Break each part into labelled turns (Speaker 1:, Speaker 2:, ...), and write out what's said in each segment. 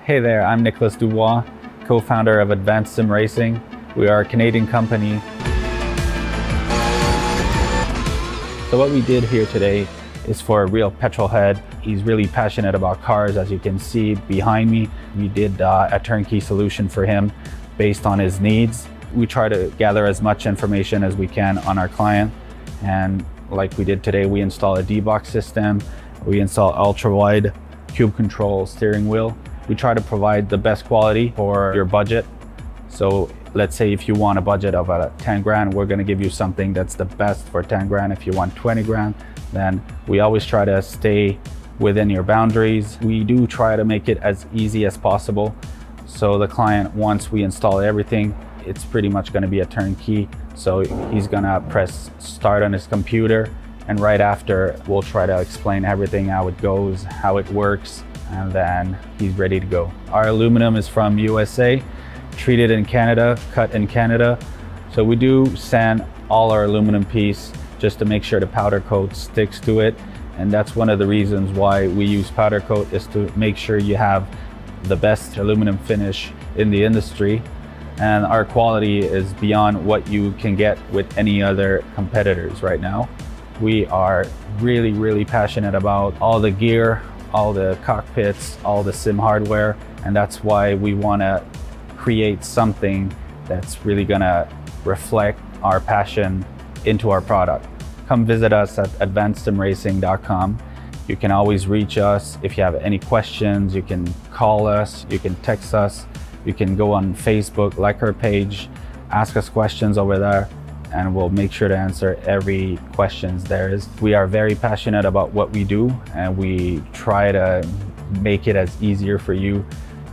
Speaker 1: Hey there, I'm Nicholas Dubois, co-founder of Advanced SimRacing. We are a Canadian company. So what we did here today is for a real petrol head. He's really passionate about cars, as you can see behind me. We did a turnkey solution for him based on his needs. We try to gather as much information as we can on our client. And like we did today, we install a D-box system. We install ultra-wide cube control steering wheel. We try to provide the best quality for your budget. So let's say if you want a budget of 10 grand, we're gonna give you something that's the best for 10 grand. If you want 20 grand, then we always try to stay within your boundaries. We do try to make it as easy as possible. So the client, once we install everything, it's pretty much gonna be a turnkey. So he's gonna press start on his computer, and right after, we'll try to explain everything, how it goes, how it works, and then he's ready to go. Our aluminum is from USA, treated in Canada, cut in Canada. So we do sand all our aluminum piece just to make sure the powder coat sticks to it. And that's one of the reasons why we use powder coat, is to make sure you have the best aluminum finish in the industry. And our quality is beyond what you can get with any other competitors right now. We are really, really passionate about all the gear, all the cockpits, all the sim hardware, and that's why we want to create something that's really gonna reflect our passion into our product. Come visit us at advancedsimracing.com. You can always reach us if you have any questions. You can call us, you can text us, you can go on Facebook, like our page, ask us questions over there, and we'll make sure to answer every questions there is. We are very passionate about what we do, and we try to make it as easier for you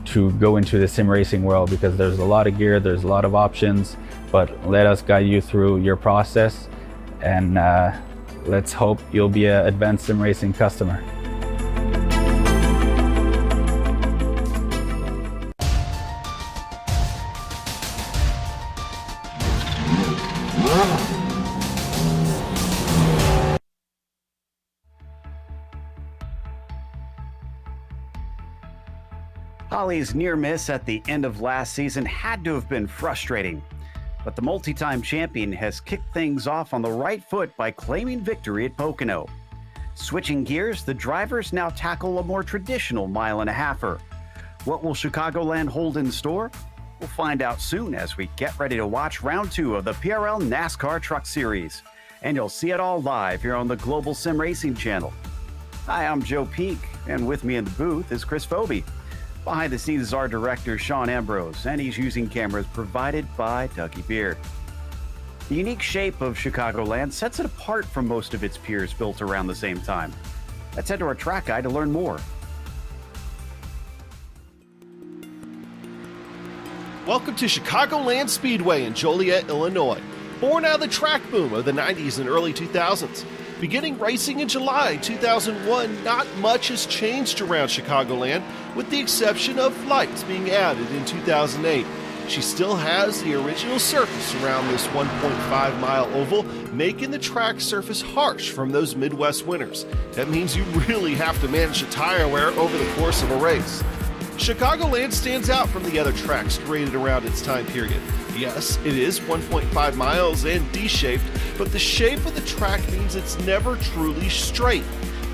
Speaker 1: to go into the sim racing world, because there's a lot of gear, there's a lot of options, but let us guide you through your process, and let's hope you'll be an Advanced Sim Racing customer.
Speaker 2: Holly's near miss at the end of last season had to have been frustrating, but the multi-time champion has kicked things off on the right foot by claiming victory at Pocono. Switching gears, the drivers now tackle a more traditional mile-and-a-halfer. What will Chicagoland hold in store? We'll find out soon as we get ready to watch round 2 of the PRL NASCAR Truck Series. And you'll see it all live here on the Global Sim Racing channel. Hi, I'm Joe Peak, and with me in the booth is Chris Phoebe. Behind the scenes is our director, Sean Ambrose, and he's using cameras provided by Tucky Beard. The unique shape of Chicagoland sets it apart from most of its peers built around the same time. Let's head to our track guide to learn more.
Speaker 3: Welcome to Chicagoland Speedway in Joliet, Illinois. Born out of the track boom of the 90s and early 2000s. Beginning racing in July 2001, not much has changed around Chicagoland, with the exception of lights being added in 2008. She still has the original surface around this 1.5-mile oval, making the track surface harsh from those Midwest winters. That means you really have to manage the tire wear over the course of a race. Chicagoland stands out from the other tracks created around its time period. Yes, it is 1.5 miles and D-shaped, but the shape of the track means it's never truly straight.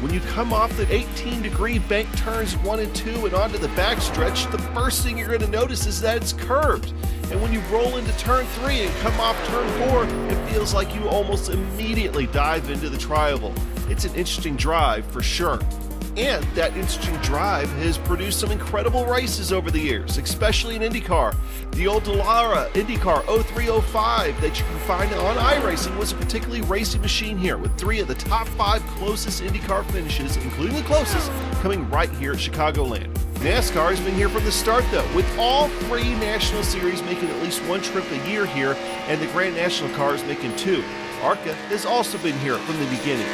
Speaker 3: When you come off the 18-degree bank turns 1 and 2 and onto the backstretch, the first thing you're going to notice is that it's curved. And when you roll into turn 3 and come off turn 4, it feels like you almost immediately dive into the tri-oval. It's an interesting drive for sure. And that interesting drive has produced some incredible races over the years, especially in IndyCar. The old Dallara IndyCar 0305 that you can find on iRacing was a particularly racing machine here, with 3 of the top 5 closest IndyCar finishes, including the closest, coming right here at Chicagoland. NASCAR has been here from the start though, with all 3 National Series making at least 1 trip a year here, and the Grand National cars making 2. ARCA has also been here from the beginning.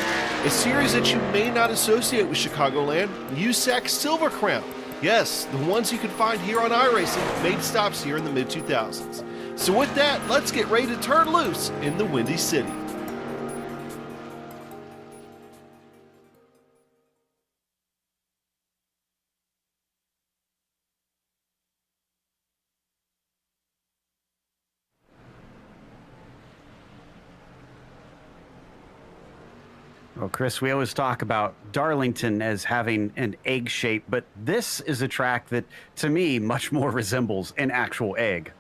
Speaker 3: A series that you may not associate with Chicagoland, USAC Silver Crown. Yes, the ones you can find here on iRacing made stops here in the mid-2000s. So with that, let's get ready to turn loose in the Windy City.
Speaker 2: Well, Chris, we always talk about Darlington as having an egg shape, but this is a track that, to me, much more resembles an actual egg.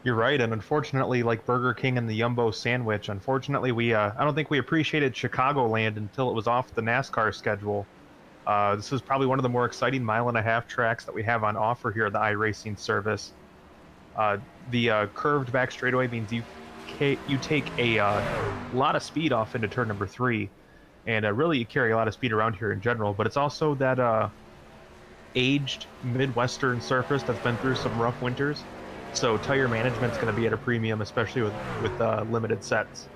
Speaker 4: You're right, and unfortunately, like Burger King and the Jumbo sandwich, unfortunately, I don't think we appreciated Chicagoland until it was off the NASCAR schedule. This is probably one of the more exciting mile-and-a-half tracks that we have on offer here at the iRacing service. The curved back straightaway means you take a lot of speed off into turn number 3, and really you carry a lot of speed around here in general, but it's also that aged Midwestern surface that's been through some rough winters, so tire management's going to be at a premium, especially with limited sets.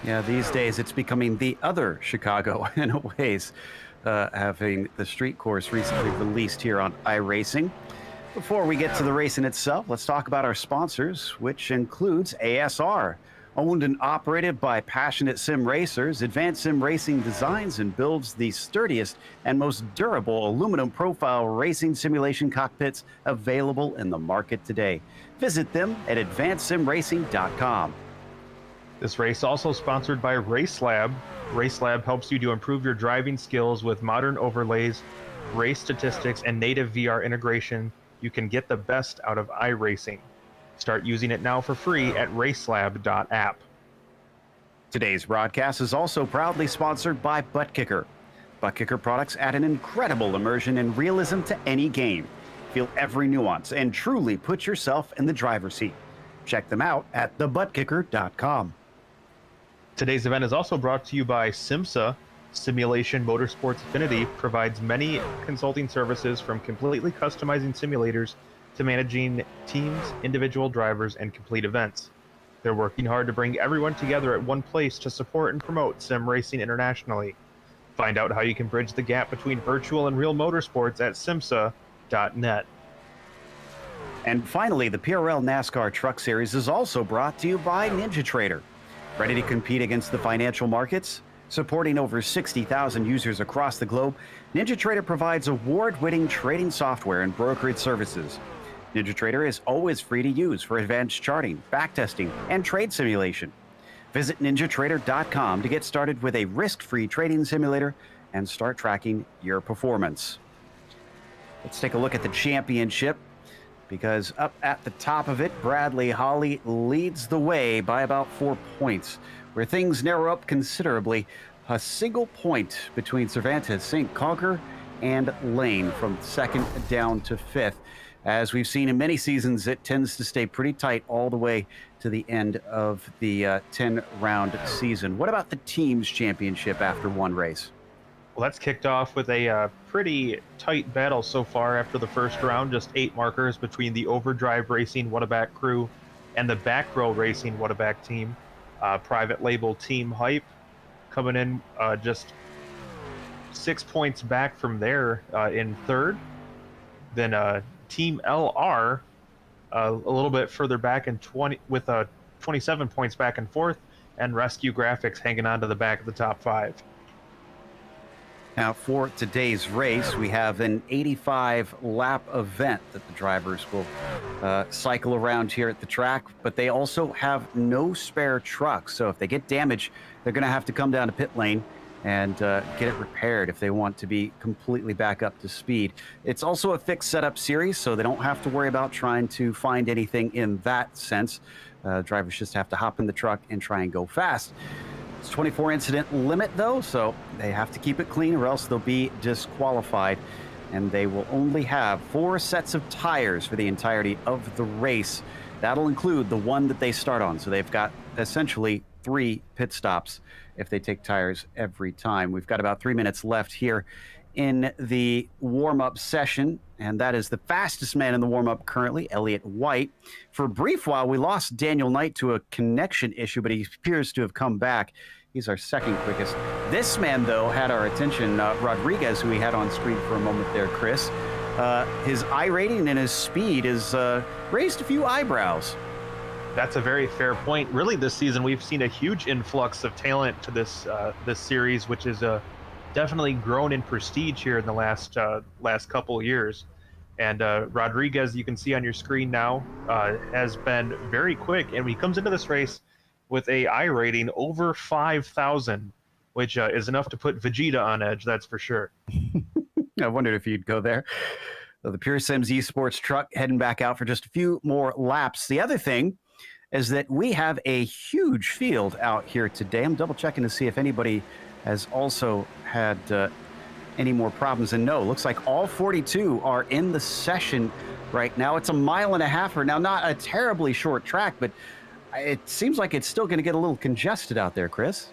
Speaker 2: Yeah, these days it's becoming the other Chicago in a ways, having the street course recently released here on iRacing. Before we get to the racing itself, let's talk about our sponsors, which includes ASR. Owned and operated by passionate SimRacers, Advanced SimRacing designs and builds the sturdiest and most durable aluminum profile racing simulation cockpits available in the market today. Visit them at advancedsimracing.com.
Speaker 4: This race also sponsored by RaceLab. RaceLab helps you to improve your driving skills with modern overlays, race statistics, and native VR integration. You can get the best out of iRacing. Start using it now for free at racelab.app.
Speaker 2: Today's broadcast is also proudly sponsored by ButtKicker. ButtKicker products add an incredible immersion and realism to any game. Feel every nuance and truly put yourself in the driver's seat. Check them out at thebuttkicker.com.
Speaker 4: Today's event is also brought to you by SimMSA. Simulation Motorsports Affinity provides many consulting services, from completely customizing simulators to managing teams, individual drivers, and complete events. They're working hard to bring everyone together at one place to support and promote sim racing internationally. Find out how you can bridge the gap between virtual and real motorsports at SIMMSA.net.
Speaker 2: And finally, the PRL NASCAR Truck Series is also brought to you by NinjaTrader. Ready to compete against the financial markets? Supporting over 60,000 users across the globe, NinjaTrader provides award-winning trading software and brokerage services. NinjaTrader is always free to use for advanced charting, backtesting, and trade simulation. Visit ninjatrader.com to get started with a risk-free trading simulator and start tracking your performance. Let's take a look at the championship, because up at the top of it, Bradley Holly leads the way by about 4 points. Where things narrow up considerably, a single point between Cervantes, St. Conquer, and Lane from second down to fifth. As we've seen in many seasons, it tends to stay pretty tight all the way to the end of the 10-round season. What about the team's championship after one race?
Speaker 4: Well, that's kicked off with a pretty tight battle so far after the first round. Just 8 markers between the Overdrive Racing Whataback crew and the Back Row Racing Whataback team. Private label Team Hype coming in just 6 points back from there in third. Then Team LR a little bit further back in 27 points back in fourth, and Rescue Graphics hanging on to the back of the top 5.
Speaker 2: Now, for today's race, we have an 85-lap event that the drivers will cycle around here at the track, but they also have no spare trucks. So if they get damaged, they're going to have to come down to pit lane and get it repaired if they want to be completely back up to speed. It's also a fixed setup series, so they don't have to worry about trying to find anything in that sense. Drivers just have to hop in the truck and try and go fast. It's 24 incident limit though, so they have to keep it clean or else they'll be disqualified. And they will only have 4 sets of tires for the entirety of the race. That'll include the one that they start on. So they've got essentially 3 pit stops if they take tires every time. We've got about 3 minutes left here in the warm-up session, and that is the fastest man in the warm-up currently, Elliott White. For a brief while, we lost Daniel Knight to a connection issue, but he appears to have come back. He's our second quickest. This man, though, had our attention. Rodriguez, who we had on screen for a moment there, Chris. His iRating and his speed has raised a few eyebrows.
Speaker 4: That's a very fair point. Really, this season, we've seen a huge influx of talent to this series, which is definitely grown in prestige here in the last couple of years. And Rodriguez, you can see on your screen now, has been very quick. And when he comes into this race with a iRating over 5,000, which is enough to put Vegeta on edge, that's for sure.
Speaker 2: I wondered if you'd go there. So the Pure Sims Esports truck heading back out for just a few more laps. The other thing is that we have a huge field out here today. I'm double checking to see if anybody has also had any more problems. And no, looks like all 42 are in the session right now. It's a 1.5 miles now, not a terribly short track, but it seems like it's still going to get a little congested out there, Chris.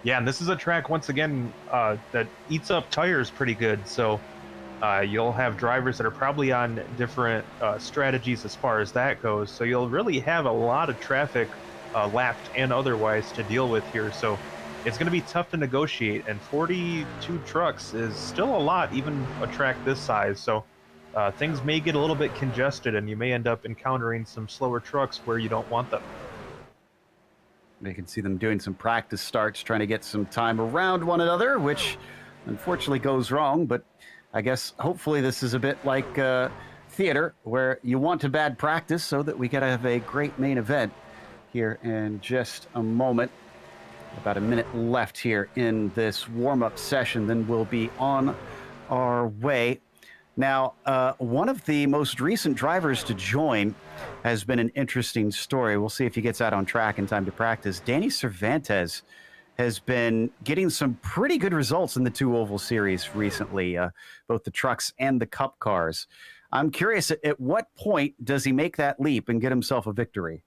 Speaker 4: Yeah, and this is a track, once again, that eats up tires pretty good. So you'll have drivers that are probably on different strategies as far as that goes. So you'll really have a lot of traffic, lapped and otherwise, to deal with here. So it's going to be tough to negotiate. And 42 trucks is still a lot, even a track this size. So things may get a little bit congested, and you may end up encountering some slower trucks where you don't want them.
Speaker 2: You can see them doing some practice starts, trying to get some time around one another, which unfortunately goes wrong. But I guess hopefully this is a bit like theater, where you want a bad practice so that we can have a great main event here in just a moment. About a minute left here in this warm-up session, then we'll be on our way. Now, one of the most recent drivers to join has been an interesting story. We'll see if he gets out on track in time to practice. Danny Cervantes has been getting some pretty good results in the 2 Oval Series recently, both the trucks and the Cup cars. I'm curious, at what point does he make that leap and get himself a victory?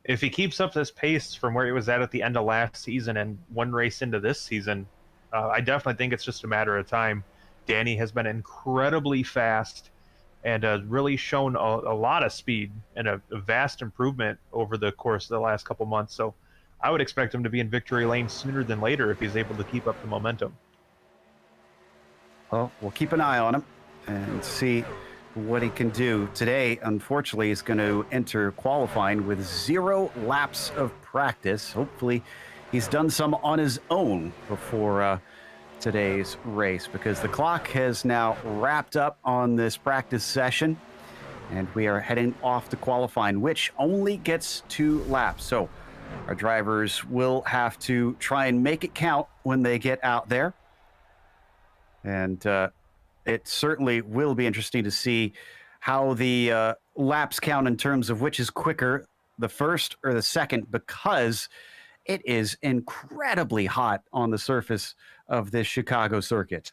Speaker 4: If he keeps up this pace from where he was at the end of last season and one race into this season, I definitely think it's just a matter of time. Danny has been incredibly fast and really shown a lot of speed and a vast improvement over the course of the last couple months. So I would expect him to be in victory lane sooner than later if he's able to keep up the momentum.
Speaker 2: Well, we'll keep an eye on him and see what he can do. Today, unfortunately, he's going to enter qualifying with 0 laps of practice. Hopefully, he's done some on his own before today's race, because the clock has now wrapped up on this practice session, and we are heading off to qualifying, which only gets 2 laps. So our drivers will have to try and make it count when they get out there. And it certainly will be interesting to see how the laps count in terms of which is quicker, the first or the second, because it is incredibly hot on the surface of this Chicago circuit.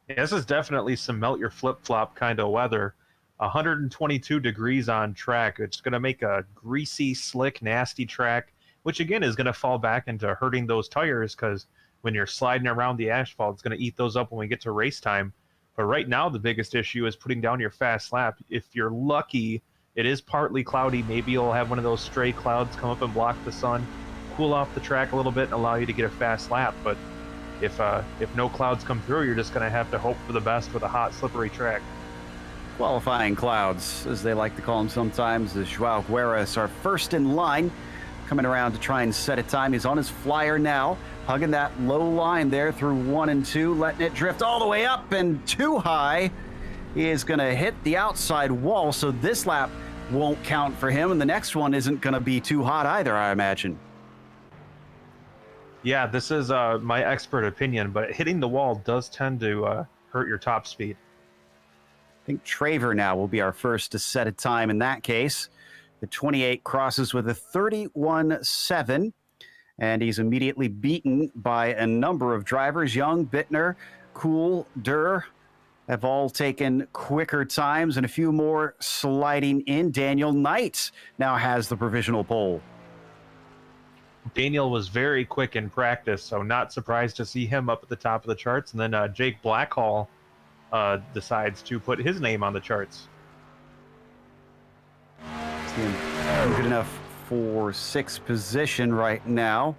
Speaker 4: Yeah, this is definitely some melt your flip-flop kind of weather. 122 degrees on track. It's going to make a greasy, slick, nasty track, which again is going to fall back into hurting those tires, because when you're sliding around the asphalt, it's going to eat those up when we get to race time. But right now, the biggest issue is putting down your fast lap. If you're lucky, it is partly cloudy. Maybe you'll have one of those stray clouds come up and block the sun, cool off the track a little bit, and allow you to get a fast lap. But if no clouds come through, you're just going to have to hope for the best with a hot, slippery track.
Speaker 2: Qualifying clouds, as they like to call them sometimes, as Joao Guerras are first in line, coming around to try and set a time. He's on his flyer now, hugging that low line there through 1 and 2, letting it drift all the way up and too high. He is going to hit the outside wall, so this lap won't count for him, and the next one isn't going to be too hot either, I imagine.
Speaker 4: Yeah, this is my expert opinion, but hitting the wall does tend to hurt your top speed.
Speaker 2: I think Traver now will be our first to set a time in that case. The 28 crosses with a 31.7, and he's immediately beaten by a number of drivers. Young, Bittner, Kuhl, Durr have all taken quicker times, and a few more sliding in. Daniel Knight now has the provisional pole.
Speaker 4: Daniel was very quick in practice, so not surprised to see him up at the top of the charts. And then Jake Blackhall decides to put his name on the charts.
Speaker 2: Good enough for 6th position right now.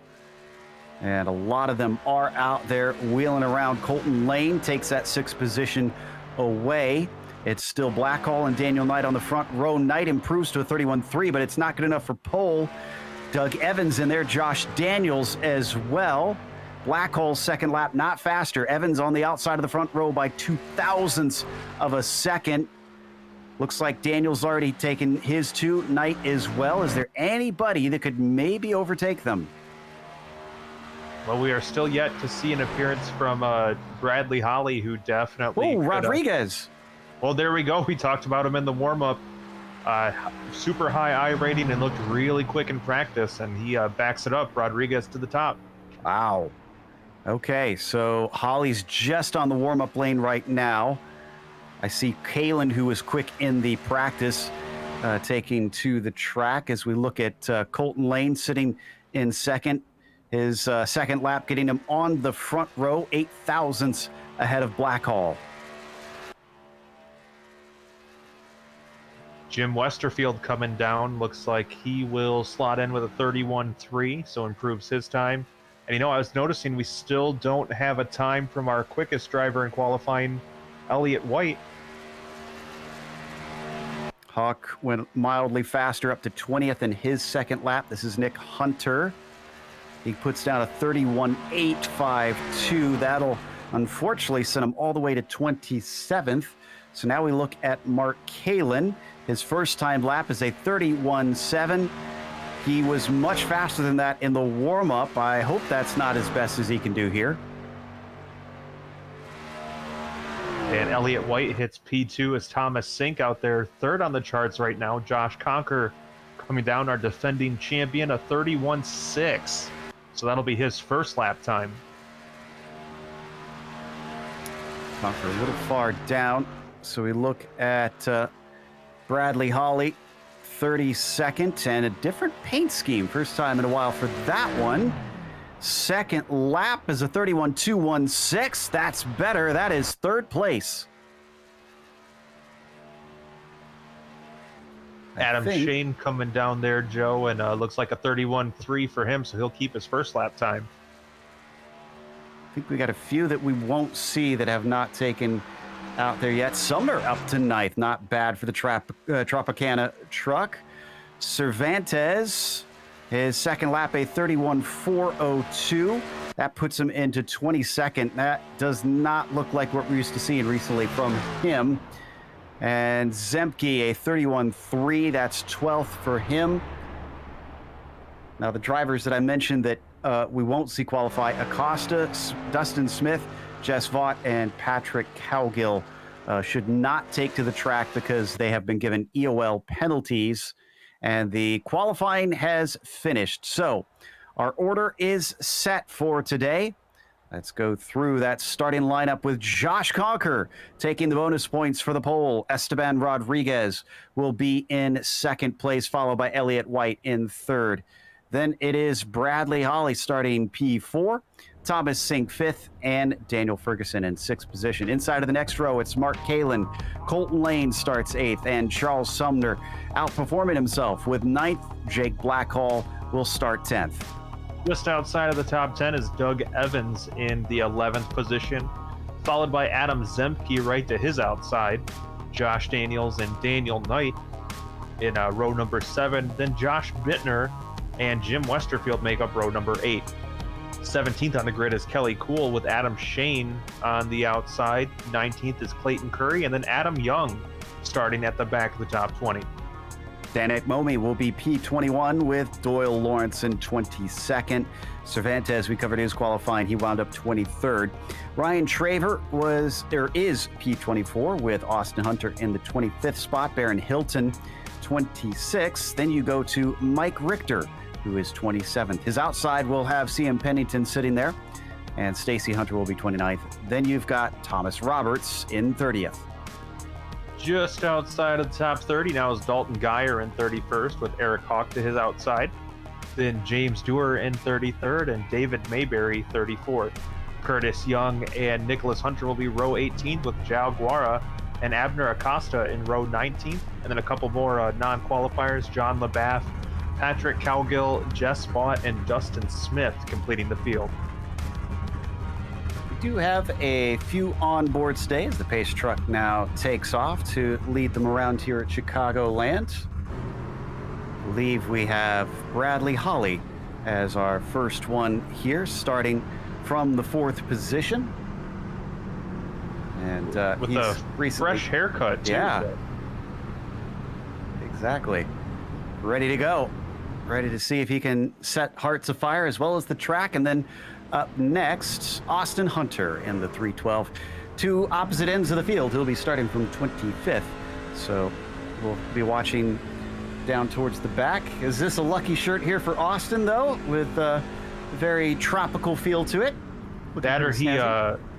Speaker 2: And a lot of them are out there wheeling around. Colton Lane takes that 6th position away. It's still Blackhall and Daniel Knight on the front row. Knight improves to a 31.3, but it's not good enough for pole. Doug Evans in there, Josh Daniels as well. Blackhall's second lap, not faster. Evans on the outside of the front row by 0.02 of a second. Looks like Daniels already taken his 2. Knight as well. Is there anybody that could maybe overtake them?
Speaker 4: Well, we are still yet to see an appearance from Bradley Holly, who definitely.
Speaker 2: Oh, Rodriguez.
Speaker 4: Well, there we go. We talked about him in the warm-up. Super high I rating and looked really quick in practice, and he backs it up. Rodriguez to the top.
Speaker 2: Wow. Okay, so Holly's just on the warm-up lane right now. I see Kalen, who was quick in the practice, taking to the track as we look at Colton Lane sitting in second. His second lap getting him on the front row, 8 thousandths ahead of Blackhall.
Speaker 4: Jim Westerfield coming down. Looks like he will slot in with a 31.3, so improves his time. And you know, I was noticing we still don't have a time from our quickest driver in qualifying, Elliott White.
Speaker 2: Hawk went mildly faster, up to 20th in his second lap. This is Nick Hunter. He puts down a 31.852. That'll unfortunately send him all the way to 27th. So now we look at Mark Kalen. His first time lap is a 31.7. He was much faster than that in the warm-up. I hope that's not as best as he can do here.
Speaker 4: And Elliott White hits P2 as Thomas Sink out there third on the charts right now. Josh Conker coming down, our defending champion, a 31.6. So that'll be his first lap time.
Speaker 2: Conker a little far down. So we look at Bradley Holly, 32nd, and a different paint scheme. First time in a while for that one. Second lap is a 31.216. That's better. That is third place.
Speaker 4: Adam Shane coming down there, Joe, and looks like a 31.3 for him, so he'll keep his first lap time.
Speaker 2: I think we got a few that we won't see that have not taken out there yet. Sumner up to ninth. Not bad for the Tropicana truck. Cervantes, his second lap, a 31.402. That puts him into 22nd. That does not look like what we're used to seeing recently from him. And Zemke, a 31.3. That's 12th for him. Now, the drivers that I mentioned that we won't see qualify: Acosta, Dustin Smith, Jess Vaught, and Patrick Cowgill should not take to the track because they have been given EOL penalties, and the qualifying has finished. So our order is set for today. Let's go through that starting lineup with Josh Conker taking the bonus points for the pole. Esteban Rodriguez will be in second place, followed by Elliott White in third. Then it is Bradley Holly starting P4, Thomas Sink 5th, and Daniel Ferguson in 6th position. Inside of the next row, it's Mark Kalen. Colton Lane starts 8th, and Charles Sumner outperforming himself with 9th. Jake Blackhall will start 10th.
Speaker 4: Just outside of the top 10 is Doug Evans in the 11th position, followed by Adam Zemke right to his outside, Josh Daniels and Daniel Knight in row number 7. Then Josh Bittner and Jim Westerfield make up row number 8. 17th on the grid is Kelly Cool with Adam Shane on the outside. 19th is Clayton Curry, and then Adam Young starting at the back of the top 20.
Speaker 2: Danik Momi will be P21 with Doyle Lawrence in 22nd. Cervantes, we covered his qualifying. He wound up 23rd. Ryan Traver is P24 with Austin Hunter in the 25th spot. Baron Hilton, 26th. Then you go to Mike Richter, who is 27th. His outside will have CM Pennington sitting there, and Stacy Hunter will be 29th. Then you've got Thomas Roberts in 30th.
Speaker 4: Just outside of the top 30 now is Dalton Geyer in 31st with Eric Hawk to his outside. Then James Dewar in 33rd and David Mayberry 34th. Curtis Young and Nicholas Hunter will be row 18th with Jao Guara and Abner Acosta in row 19th. And then a couple more non-qualifiers: John LaBath, Patrick Cowgill, Jess Vaught, and Dustin Smith completing the field.
Speaker 2: We do have a few onboard stay as the pace truck now takes off to lead them around here at Chicagoland. I believe we have Bradley Holly as our first one here, starting from the 4th position. And
Speaker 4: with a fresh haircut, too.
Speaker 2: Yeah, exactly. Ready to go. Ready to see if he can set hearts afire as well as the track. And then Up next, Austin Hunter in the 312. Two opposite ends of the field. He'll be starting from 25th. So we'll be watching down towards the back. Is this a lucky shirt here for Austin, though, with a very tropical feel to it?
Speaker 4: That or he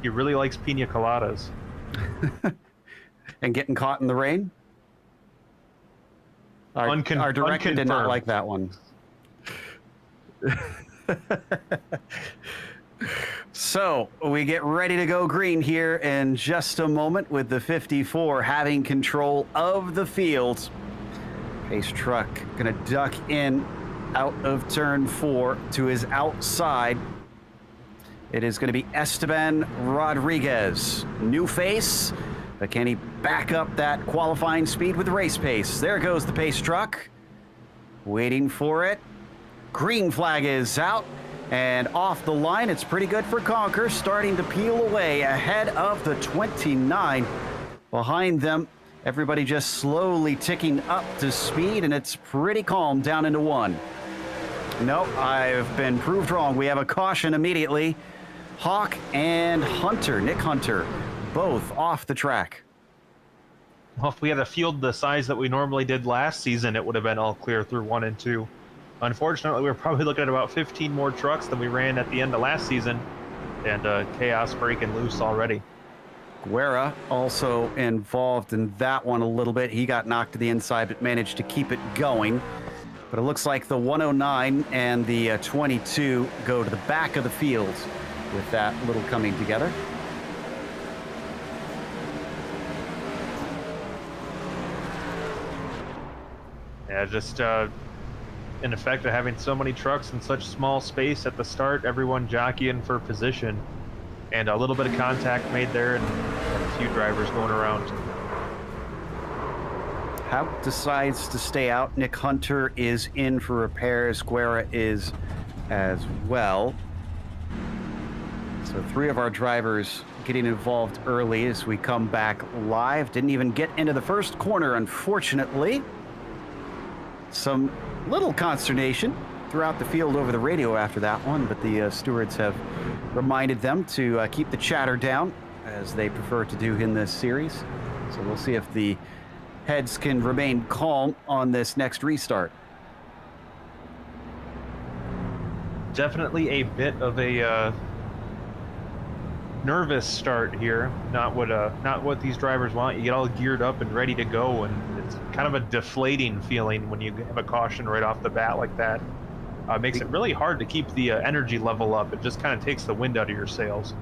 Speaker 4: really likes pina coladas.
Speaker 2: And getting caught in the rain? Our director did not like that one. So we get ready to go green here in just a moment with the 54 having control of the field. Pace truck gonna duck in out of turn 4 to his outside. It is gonna be Esteban Rodriguez. New face, but can he back up that qualifying speed with race pace? There goes the pace truck. Waiting for it. Green flag is out. And off the line, it's pretty good for Conquer, starting to peel away ahead of the 29. Behind them, everybody just slowly ticking up to speed, and it's pretty calm down into 1. Nope, I've been proved wrong. We have a caution immediately. Hawk and Hunter, Nick Hunter, both off the track.
Speaker 4: Well, if we had a field the size that we normally did last season, it would have been all clear through 1 and 2. Unfortunately, we're probably looking at about 15 more trucks than we ran at the end of last season, and chaos breaking loose already.
Speaker 2: Guerra also involved in that one a little bit. He got knocked to the inside, but managed to keep it going. But it looks like the 109 and the 22 go to the back of the field with that little coming together.
Speaker 4: Yeah, just in effect of having so many trucks in such small space at the start, everyone jockeying for position, and a little bit of contact made there, and a few drivers going around.
Speaker 2: Houck decides to stay out. Nick Hunter is in for repairs. Guerra is as well. So 3 of our drivers getting involved early as we come back live. Didn't even get into the first corner, unfortunately. Some little consternation throughout the field over the radio after that one, but the stewards have reminded them to keep the chatter down, as they prefer to do in this series. So we'll see if the heads can remain calm on this next restart.
Speaker 4: Definitely a bit of a nervous start here. Not what these drivers want. You get all geared up and ready to go, and it's kind of a deflating feeling when you have a caution right off the bat like that. Makes it really hard to keep the energy level up. It just kind of takes the wind out of your sails.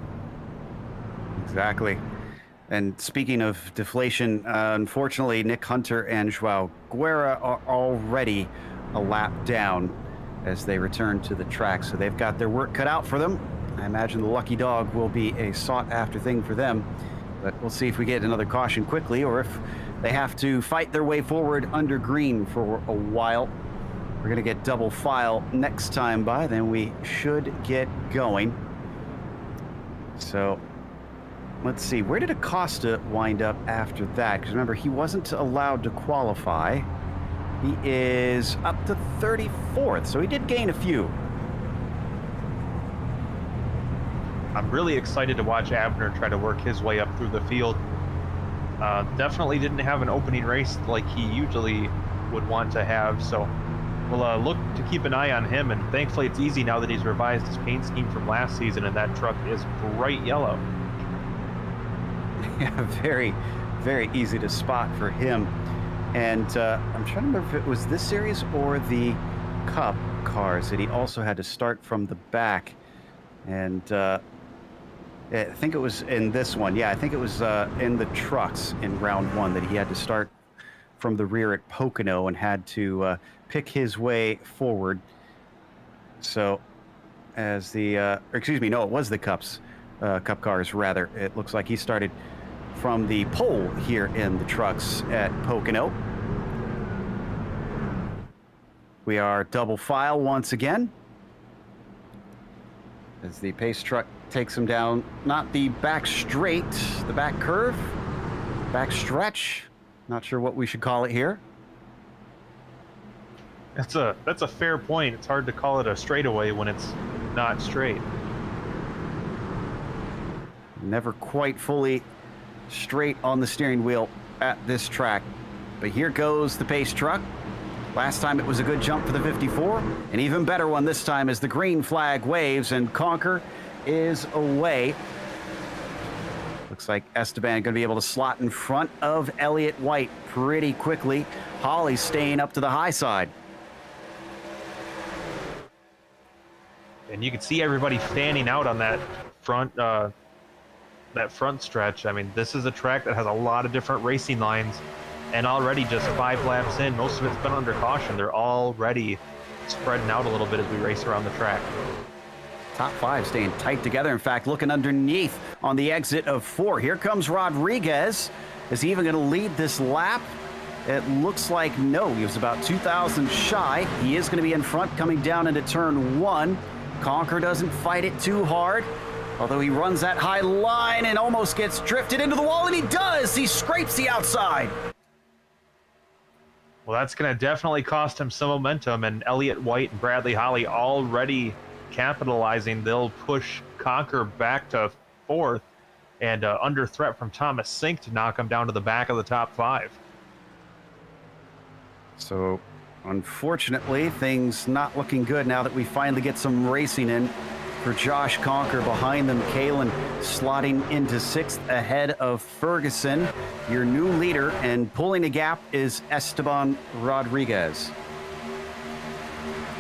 Speaker 2: Exactly. And speaking of deflation, unfortunately, Nick Hunter and Joao Guerra are already a lap down as they return to the track. So they've got their work cut out for them. I imagine the lucky dog will be a sought-after thing for them. But we'll see if we get another caution quickly, or if they have to fight their way forward under green for a while. We're going to get double file next time by, then we should get going. So let's see, where did Acosta wind up after that? Because remember, he wasn't allowed to qualify. He is up to 34th, so he did gain a few.
Speaker 4: I'm really excited to watch Abner try to work his way up through the field. Definitely didn't have an opening race like he usually would want to have, so we'll look to keep an eye on him, and thankfully it's easy now that he's revised his paint scheme from last season, and that truck is bright yellow.
Speaker 2: Yeah, very, very easy to spot for him. And I'm trying to remember if it was this series or the Cup cars that he also had to start from the back. And I think it was in this one. Yeah, I think it was in the trucks in round 1 that he had to start from the rear at Pocono and had to pick his way forward. So as the, excuse me, no, it was the Cup cars rather. It looks like he started from the pole here in the trucks at Pocono. We are double file once again, as the pace truck takes him down, not the back straight, the back curve, back stretch. Not sure what we should call it here.
Speaker 4: That's a fair point. It's hard to call it a straightaway when it's not straight.
Speaker 2: Never quite fully straight on the steering wheel at this track. But here goes the pace truck. Last time it was a good jump for the 54. An even better one this time as the green flag waves and Conker is away. Looks like Esteban going to be able to slot in front of Elliott White pretty quickly. Holly's staying up to the high side.
Speaker 4: And you can see everybody fanning out on that front stretch. I mean, this is a track that has a lot of different racing lines, and already just 5 laps in, most of it's been under caution. They're already spreading out a little bit as we race around the track.
Speaker 2: Top 5 staying tight together. In fact, looking underneath on the exit of 4. Here comes Rodriguez. Is he even going to lead this lap? It looks like no. He was about 2,000 shy. He is going to be in front coming down into turn 1. Conker doesn't fight it too hard, although he runs that high line and almost gets drifted into the wall, and he does. He scrapes the outside.
Speaker 4: Well, that's going to definitely cost him some momentum, and Elliott White and Bradley Holly already capitalizing. They'll push Conker back to 4th and under threat from Thomas Sink to knock him down to the back of the top 5.
Speaker 2: So, unfortunately, things not looking good now that we finally get some racing in for Josh Conker. Behind them, Kalen slotting into 6th ahead of Ferguson, your new leader, and pulling a gap is Esteban Rodriguez.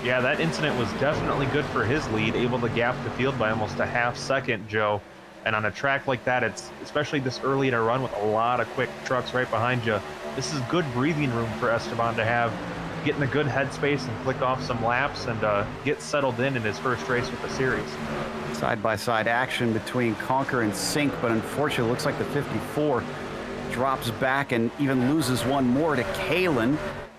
Speaker 4: Yeah, that incident was definitely good for his lead, able to gap the field by almost a half second, Joe. And on a track like that, it's especially this early in a run with a lot of quick trucks right behind you. This is good breathing room for Esteban to have, get in a good headspace and click off some laps and get settled in his first race with the series.
Speaker 2: Side-by-side action between Conker and Sink, but unfortunately it looks like the 54 drops back and even loses one more to Kalen,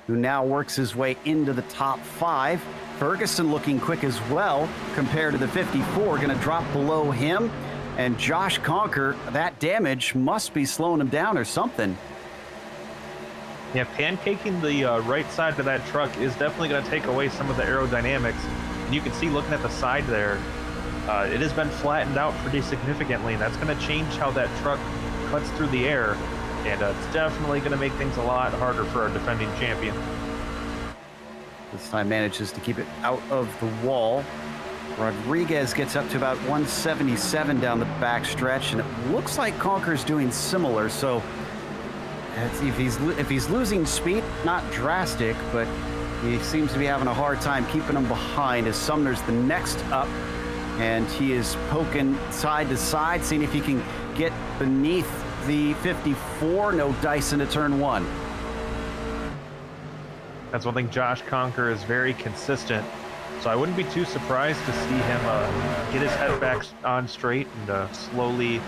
Speaker 2: who now works his way into the top 5. Ferguson looking quick as well compared to the 54, going to drop below him. And Josh Conker, that damage must be slowing him down or something.
Speaker 4: Yeah, pancaking the right side of that truck is definitely going to take away some of the aerodynamics. And you can see looking at the side there, it has been flattened out pretty significantly, and that's going to change how that truck cuts through the air. And it's definitely going to make things a lot harder for our defending champion.
Speaker 2: This time manages to keep it out of the wall. Rodriguez gets up to about 177 down the back stretch, and it looks like Conker's doing similar. So if he's losing speed, not drastic, but he seems to be having a hard time keeping him behind as Sumner's the next up, and he is poking side to side, seeing if he can get beneath the 54. No dice into turn 1.
Speaker 4: That's one thing. Josh Conker is very consistent, so I wouldn't be too surprised to see him get his head back on straight and slowly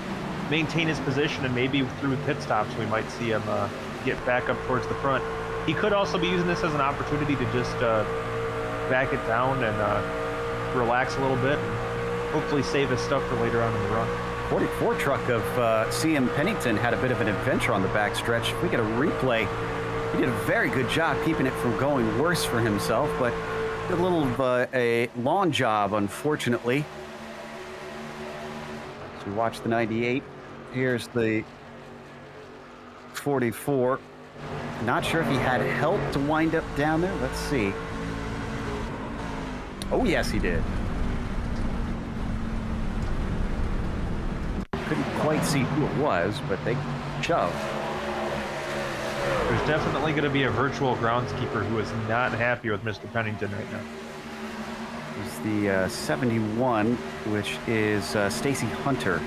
Speaker 4: maintain his position, and maybe through pit stops we might see him get back up towards the front. He could also be using this as an opportunity to just back it down and relax a little bit and hopefully save his stuff for later on in the run.
Speaker 2: 44 truck of CM Pennington had a bit of an adventure on the back stretch. If we get a replay, he did a very good job keeping it from going worse for himself, but did a little a lawn job, unfortunately. So we watch the 98. Here's the 44. Not sure if he had help to wind up down there. Let's see. Oh, yes, he did. Couldn't quite see who it was, but they shoved.
Speaker 4: There's definitely going to be a virtual groundskeeper who is not happy with Mr. Pennington right now.
Speaker 2: It's the 71, which is Stacy Hunter,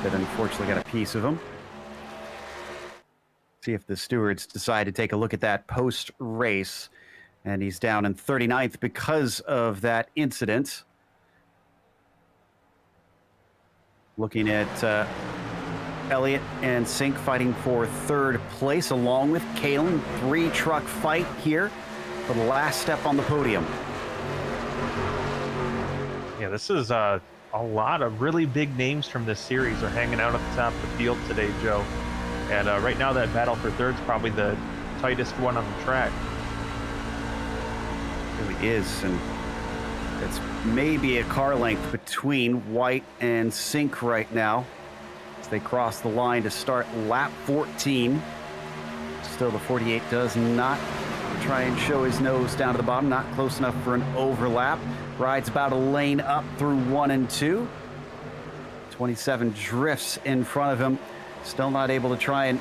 Speaker 2: that unfortunately got a piece of him. See if the stewards decide to take a look at that post-race. And he's down in 39th because of that incident. Looking at Elliott and Sink fighting for 3rd place, along with Kalen. 3-truck fight here for the last step on the podium.
Speaker 4: Yeah, this is a lot of really big names from this series are hanging out at the top of the field today, Joe. And right now that battle for 3rd is probably the tightest one on the track.
Speaker 2: It really is, and it's maybe a car length between White and Sink right now. they cross the line to start lap 14. Still, the 48 does not try and show his nose down to the bottom, not close enough for an overlap. Rides about a lane up through 1 and 2. 27 drifts in front of him. Still not able to try and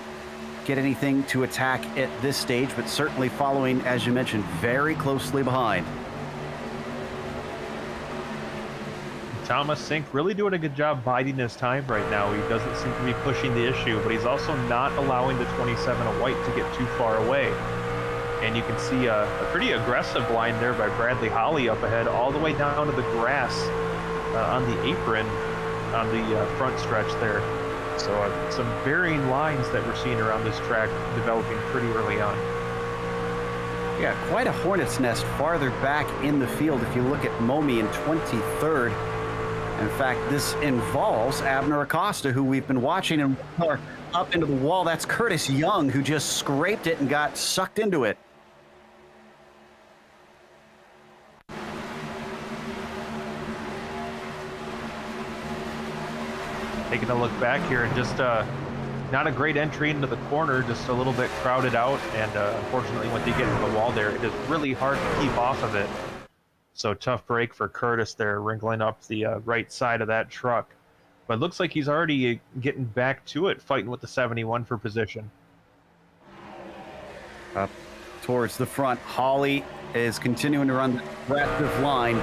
Speaker 2: get anything to attack at this stage, but certainly following, as you mentioned, very closely behind.
Speaker 4: Thomas Sink really doing a good job biding his time right now. He doesn't seem to be pushing the issue, but he's also not allowing the 27 of white to get too far away. And you can see a pretty aggressive line there by Bradley Holly up ahead, all the way down to the grass on the apron on the front stretch there. So some varying lines that we're seeing around this track developing pretty early on.
Speaker 2: Yeah, quite a hornet's nest farther back in the field if you look at Momi in 23rd. In fact, this involves Abner Acosta, who we've been watching and up into the wall. That's Curtis Young, who just scraped it and got sucked into it.
Speaker 4: Taking a look back here, and just not a great entry into the corner, just a little bit crowded out, and unfortunately when they get into the wall there, it is really hard to keep off of it. So tough break for Curtis there, wrinkling up the right side of that truck. But it looks like he's already getting back to it, fighting with the 71 for position.
Speaker 2: Up towards the front, Holly is continuing to run the aggressive line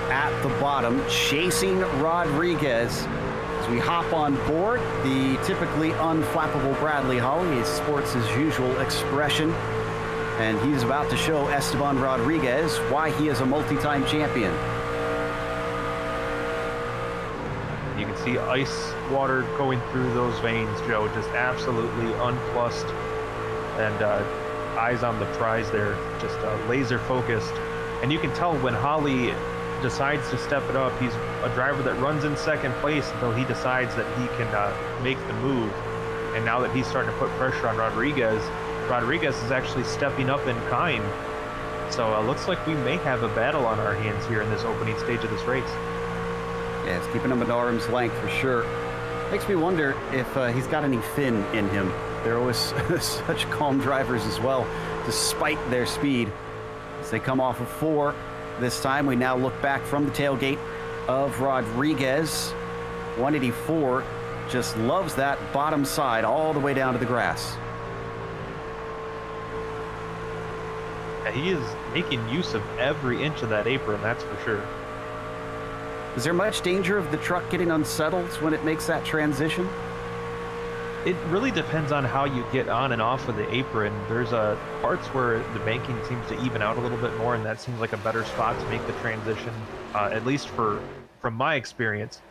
Speaker 2: at the bottom, chasing Rodriguez. As we hop on board, the typically unflappable Bradley Holly sports his usual expression, and he's about to show Esteban Rodriguez why he is a multi-time champion.
Speaker 4: You can see ice water going through those veins, Joe, just absolutely unplussed, and eyes on the prize there, just laser focused. And you can tell when Holly decides to step it up, he's a driver that runs in second place until he decides that he can make the move. And now that he's starting to put pressure on Rodriguez, Rodriguez is actually stepping up in kind. So it looks like we may have a battle on our hands here in this opening stage of this race.
Speaker 2: Yeah, it's keeping him at arm's length for sure. Makes me wonder if he's got any fin in him. They're always such calm drivers as well, despite their speed. As they come off of 4, this time we now look back from the tailgate of Rodriguez. 184 just loves that bottom side all the way down to the grass.
Speaker 4: Yeah, he is making use of every inch of that apron, that's for sure.
Speaker 2: Is there much danger of the truck getting unsettled when it makes that transition?
Speaker 4: It really depends on how you get on and off of the apron. There's parts where the banking seems to even out a little bit more, and that seems like a better spot to make the transition, at least from my experience.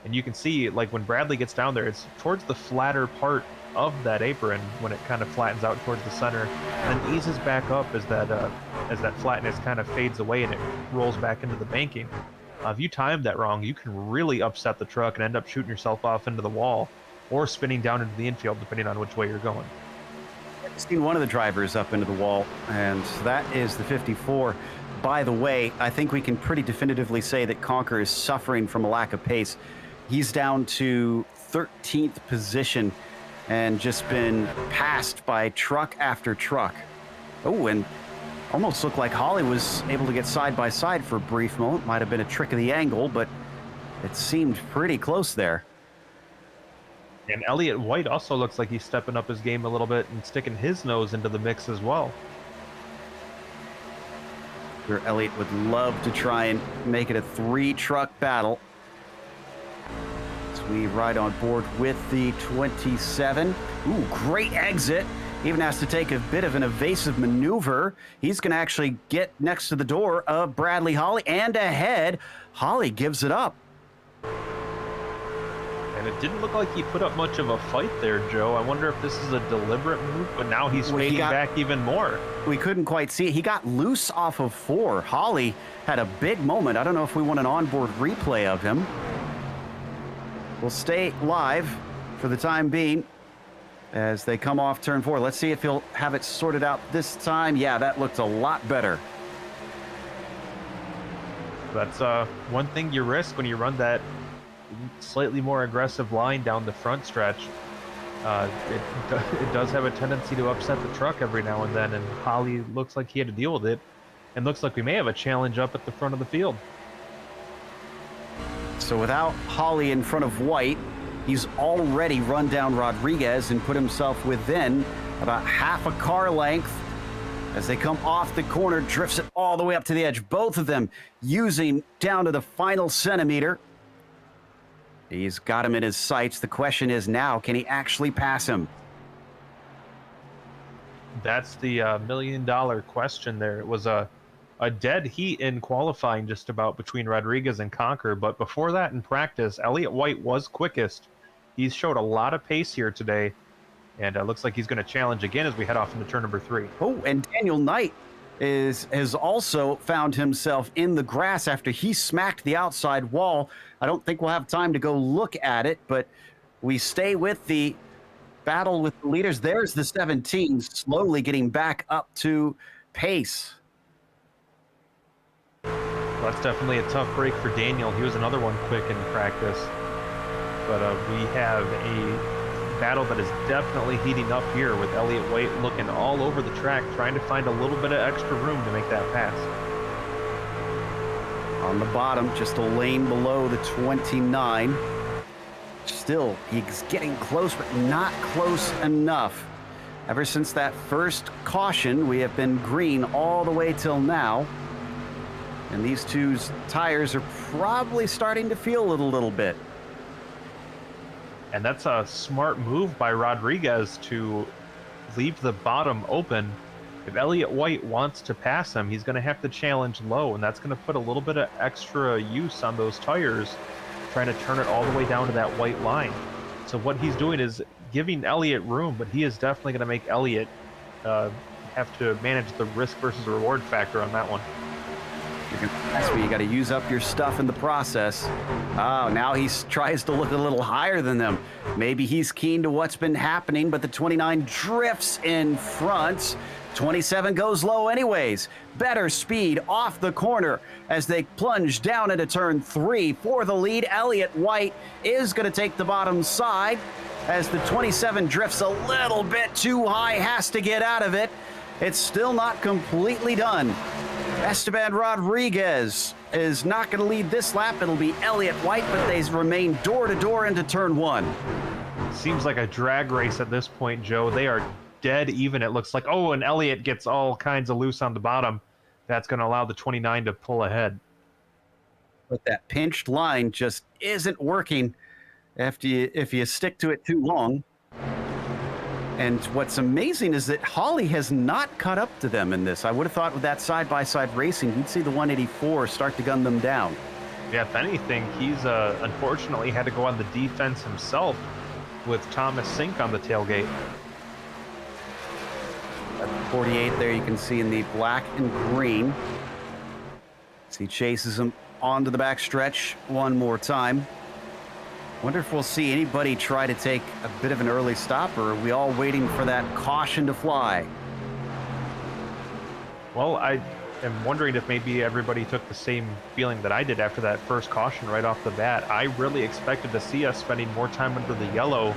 Speaker 4: And you can see, like, when Bradley gets down there, it's towards the flatter part of that apron when it kind of flattens out towards the center, and then eases back up as that flatness kind of fades away and it rolls back into the banking. If you time that wrong, you can really upset the truck and end up shooting yourself off into the wall or spinning down into the infield, depending on which way you're going.
Speaker 2: I've seen one of the drivers up into the wall, and that is the 54. By the way, I think we can pretty definitively say that Conker is suffering from a lack of pace. He's down to 13th position and just been passed by truck after truck. Oh, and almost looked like Holly was able to get side by side for a brief moment. Might have been a trick of the angle, but it seemed pretty close there.
Speaker 4: And Elliott White also looks like he's stepping up his game a little bit and sticking his nose into the mix as well.
Speaker 2: Sure, Elliott would love to try and make it a 3-truck battle. As we ride on board with the 27. Ooh, great exit. Even has to take a bit of an evasive maneuver. He's going to actually get next to the door of Bradley Holly and ahead. Holly gives it up.
Speaker 4: And it didn't look like he put up much of a fight there, Joe. I wonder if this is a deliberate move, but now he's fading back even more.
Speaker 2: We couldn't quite see it. He got loose off of 4. Holly had a big moment. I don't know if we want an onboard replay of him. We'll stay live for the time being as they come off turn 4. Let's see if he'll have it sorted out this time. Yeah, that looked a lot better.
Speaker 4: That's one thing you risk when you run that slightly more aggressive line down the front stretch, it does have a tendency to upset the truck every now and then, and Holly looks like he had to deal with it, and looks like we may have a challenge up at the front of the field.
Speaker 2: So without Holly in front of White, he's already run down Rodriguez and put himself within about half a car length. As they come off the corner, drifts it all the way up to the edge. Both of them using down to the final centimeter. He's got him in his sights. The question is now, can he actually pass him?
Speaker 4: That's the $1 million question there. It was a dead heat in qualifying just about between Rodriguez and Conker, but before that in practice, Elliott White was quickest. He's showed a lot of pace here today, and it looks like he's going to challenge again as we head off into turn number 3.
Speaker 2: Oh, and Daniel Knight has also found himself in the grass after he smacked the outside wall. I don't think we'll have time to go look at it, but we stay with the battle with the leaders. There's the 17 slowly getting back up to pace.
Speaker 4: Well, that's definitely a tough break for Daniel. He was another one quick in practice. But we have a battle that is definitely heating up here with Elliott White looking all over the track, trying to find a little bit of extra room to make that pass.
Speaker 2: On the bottom, just a lane below the 29. Still, he's getting close, but not close enough. Ever since that first caution, we have been green all the way till now. And these two tires are probably starting to feel it a little bit.
Speaker 4: And that's a smart move by Rodriguez to leave the bottom open. If Elliott White wants to pass him, he's going to have to challenge low, and that's going to put a little bit of extra use on those tires, trying to turn it all the way down to that white line. So what he's doing is giving Elliott room, but he is definitely going to make Elliott have to manage the risk versus reward factor on that one.
Speaker 2: You can pass me, you got to use up your stuff in the process. Oh, now he tries to look a little higher than them. Maybe he's keen to what's been happening, but the 29 drifts in front. 27 goes low anyways. Better speed off the corner as they plunge down into turn 3 for the lead. Elliott White is going to take the bottom side as the 27 drifts a little bit too high, has to get out of it. It's still not completely done. Esteban Rodriguez is not going to lead this lap. It'll be Elliott White, but they remain door to door into turn 1.
Speaker 4: Seems like a drag race at this point, Joe. They are dead even, it looks like. Oh, and Elliott gets all kinds of loose on the bottom. That's going to allow the 29 to pull ahead.
Speaker 2: But that pinched line just isn't working if you stick to it too long. And what's amazing is that Holly has not caught up to them in this. I would have thought with that side-by-side racing, we'd see the 184 start to gun them down.
Speaker 4: Yeah, if anything, he's unfortunately had to go on the defense himself with Thomas Sink on the tailgate.
Speaker 2: At 48 there, you can see in the black and green. As he chases him onto the back stretch one more time. Wonder if we'll see anybody try to take a bit of an early stop, or are we all waiting for that caution to fly?
Speaker 4: Well, I am wondering if maybe everybody took the same feeling that I did after that first caution right off the bat. I really expected to see us spending more time under the yellow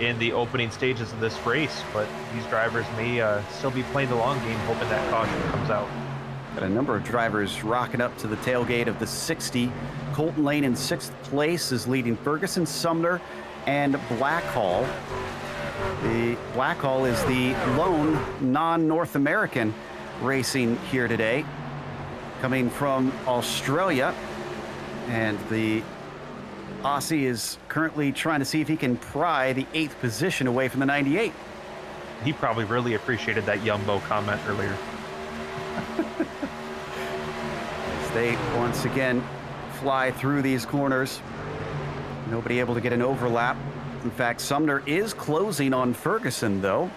Speaker 4: in the opening stages of this race, but these drivers may still be playing the long game, hoping that caution comes out.
Speaker 2: Got a number of drivers rocking up to the tailgate of the 60. Colton Lane in 6th place is leading Ferguson, Sumner, and Blackhall. The Blackhall is the lone non-North American racing here today, coming from Australia. And the Aussie is currently trying to see if he can pry the 8th position away from the 98.
Speaker 4: He probably really appreciated that Yumbo comment earlier.
Speaker 2: As they once again fly through these corners. Nobody able to get an overlap. In fact, Sumner is closing on Ferguson, though.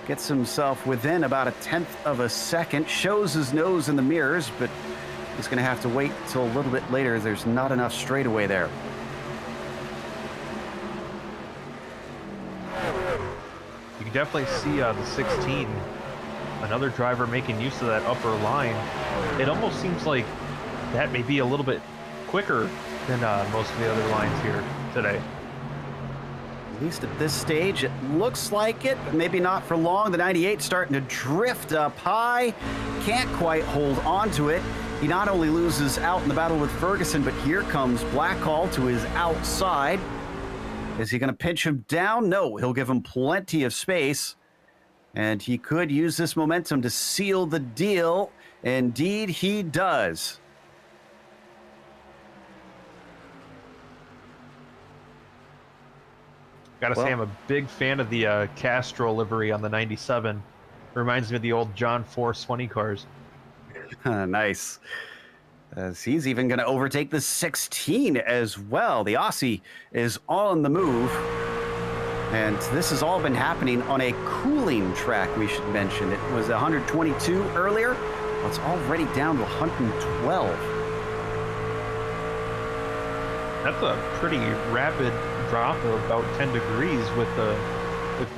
Speaker 2: Gets himself within about 1/10 of a second. Shows his nose in the mirrors, but he's going to have to wait until a little bit later. There's not enough straightaway there.
Speaker 4: You can definitely see the 16, another driver making use of that upper line. It almost seems like that may be a little bit quicker than most of the other lines here today.
Speaker 2: At least at this stage, it looks like it, but maybe not for long. The 98 starting to drift up high. Can't quite hold on to it. He not only loses out in the battle with Ferguson, but here comes Blackhall to his outside. Is he going to pinch him down? No, he'll give him plenty of space. And he could use this momentum to seal the deal. Indeed, he does.
Speaker 4: Gotta say, I'm a big fan of the Castro livery on the 97. Reminds me of the old John Force 20 cars.
Speaker 2: Nice. As he's even going to overtake the 16 as well. The Aussie is on the move. And this has all been happening on a cooling track, we should mention. It was 122 earlier. Well, it's already down to 112.
Speaker 4: That's a pretty rapid drop of about 10 degrees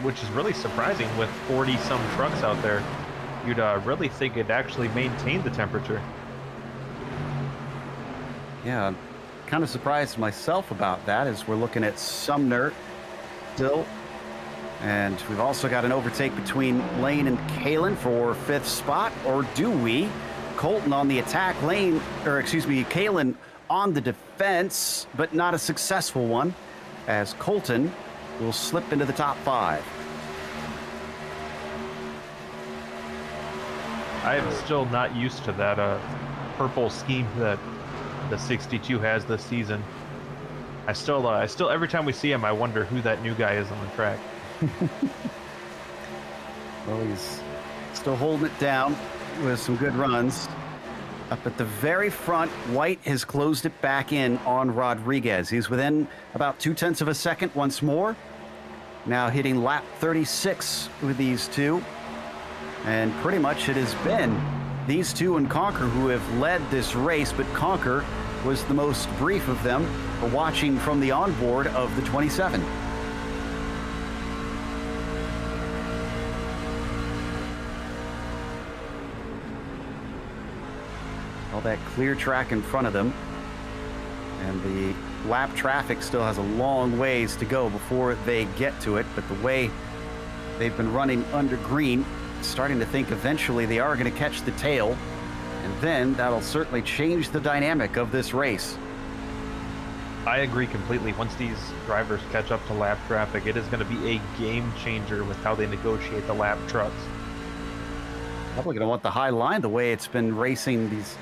Speaker 4: which is really surprising with 40-some trucks out there. You'd really think it'd actually maintain the temperature.
Speaker 2: Yeah, I'm kind of surprised myself about that as we're looking at Sumner still. And we've also got an overtake between Lane and Kalen for 5th spot, or do we? Colton on the attack, Kalen on the defense, but not a successful one, as Colton will slip into the top 5.
Speaker 4: I am still not used to that purple scheme that the 62 has this season. I still every time we see him, I wonder who that new guy is on the track.
Speaker 2: Well, he's still holding it down with some good runs. Up at the very front, White has closed it back in on Rodriguez. He's within about 0.2 of a second once more. Now hitting lap 36 with these two. And pretty much it has been these two and Conker who have led this race, but Conker was the most brief of them for watching from the onboard of the 27. All that clear track in front of them. And the lap traffic still has a long ways to go before they get to it, but the way they've been running under green, starting to think eventually they are going to catch the tail, and then that'll certainly change the dynamic of this race.
Speaker 4: I agree completely. Once these drivers catch up to lap traffic, it is going to be a game changer with how they negotiate the lap trucks.
Speaker 2: Probably going to want the high line the way it's been racing these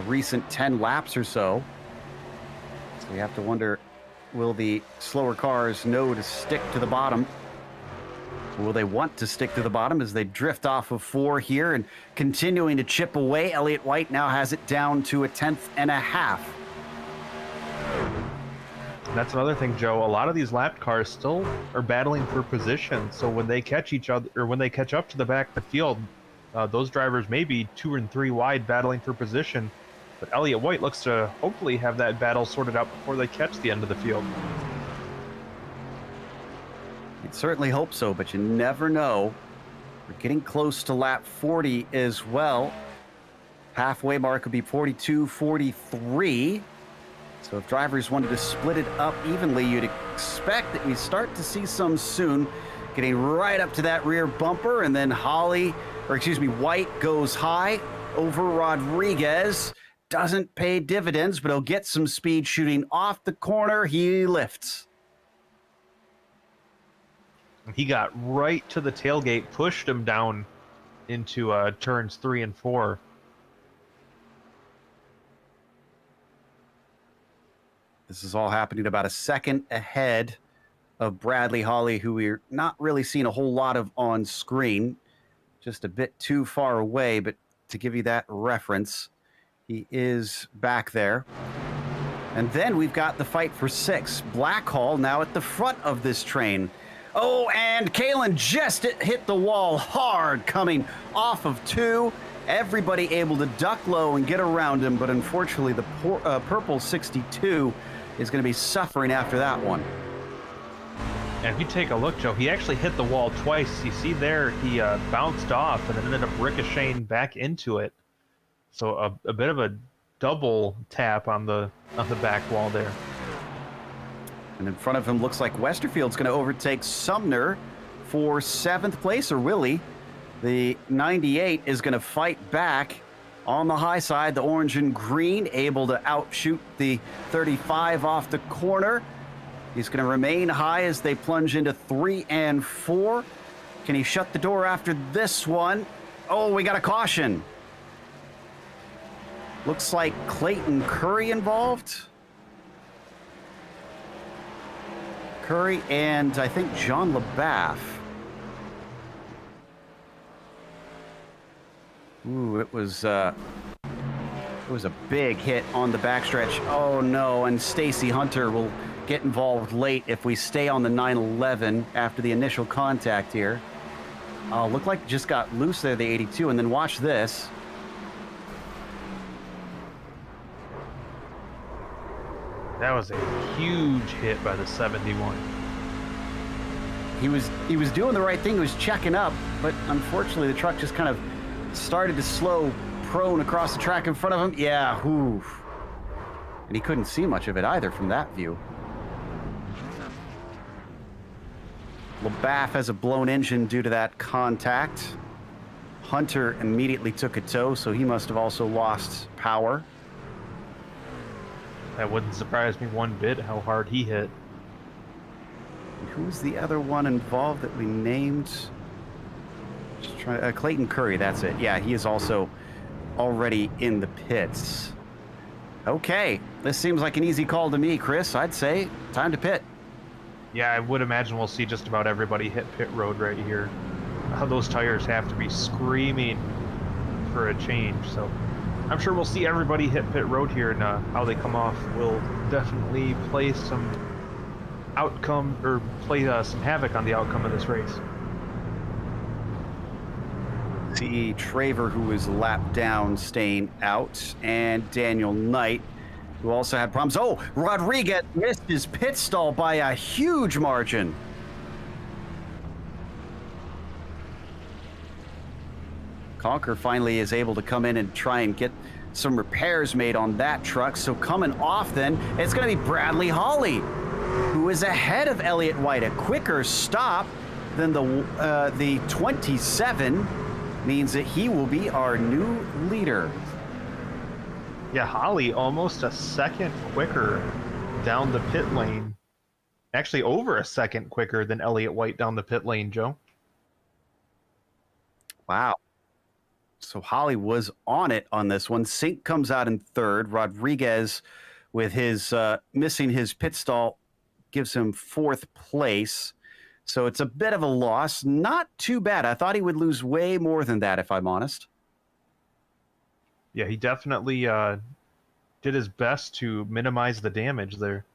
Speaker 2: recent 10 laps or so. So we have to wonder, will the slower cars know to stick to the bottom? Will they want to stick to the bottom as they drift off of 4 here and continuing to chip away? Elliott White now has it down to 1.5 tenths.
Speaker 4: That's another thing, Joe. A lot of these lap cars still are battling for position. So when they catch each other, or when they catch up to the back of the field, those drivers may be 2 and 3 wide battling for position. But Elliott White looks to hopefully have that battle sorted out before they catch the end of the field.
Speaker 2: You'd certainly hope so, but you never know. We're getting close to lap 40 as well. Halfway mark would be 42, 43. So if drivers wanted to split it up evenly, you'd expect that we start to see some soon. Getting right up to that rear bumper, and then White goes high over Rodriguez. Doesn't pay dividends, but he'll get some speed shooting off the corner. He lifts.
Speaker 4: He got right to the tailgate, pushed him down into turns 3 and 4.
Speaker 2: This is all happening about a second ahead of Bradley Holly, who we're not really seeing a whole lot of on screen. Just a bit too far away, but to give you that reference, he is back there. And then we've got the fight for 6. Blackhall now at the front of this train. Oh, and Kalen just hit the wall hard coming off of 2. Everybody able to duck low and get around him, but unfortunately the purple 62 is going to be suffering after that one.
Speaker 4: And if you take a look, Joe, he actually hit the wall twice. You see there, he bounced off and then ended up ricocheting back into it. So a bit of a double tap on the back wall there.
Speaker 2: And in front of him looks like Westerfield's going to overtake Sumner for 7th place, or will he? The 98 is going to fight back on the high side. The orange and green able to outshoot the 35 off the corner. He's going to remain high as they plunge into 3 and 4. Can he shut the door after this one? Oh, we got a caution. Looks like Clayton Curry involved. Curry and I think John LaBaff. Ooh, it was a big hit on the backstretch. Oh no, and Stacy Hunter will get involved late if we stay on the 911 after the initial contact here. Looked like just got loose there, the 82, and then watch this.
Speaker 4: That was a huge hit by the 71.
Speaker 2: He was doing the right thing. He was checking up, but unfortunately the truck just kind of started to slow prone across the track in front of him. Yeah, whew. And he couldn't see much of it either from that view. LaBaff has a blown engine due to that contact. Hunter immediately took a tow, so he must have also lost power.
Speaker 4: That wouldn't surprise me one bit how hard he hit.
Speaker 2: Who's the other one involved that we named? Just try, Clayton Curry, that's it. Yeah, he is also already in the pits. Okay, this seems like an easy call to me, Chris. I'd say time to pit.
Speaker 4: Yeah, I would imagine we'll see just about everybody hit pit road right here. Those tires have to be screaming for a change, so I'm sure we'll see everybody hit pit road here, and how they come off will definitely play some outcome, or play some havoc on the outcome of this race.
Speaker 2: See Traver, who was lapped down, staying out, and Daniel Knight, who also had problems. Oh, Rodriguez missed his pit stall by a huge margin. Conker finally is able to come in and try and get some repairs made on that truck. So coming off then, it's going to be Bradley Hawley, who is ahead of Elliott White. A quicker stop than the 27 means that he will be our new leader.
Speaker 4: Yeah, Holly almost a second quicker down the pit lane. Actually, over a second quicker than Elliott White down the pit lane, Joe.
Speaker 2: Wow. So Holly was on it on this one. Sink comes out in third. Rodriguez, with his missing his pit stall, gives him 4th place. So it's a bit of a loss. Not too bad. I thought he would lose way more than that, if I'm honest.
Speaker 4: Yeah, he definitely did his best to minimize the damage there.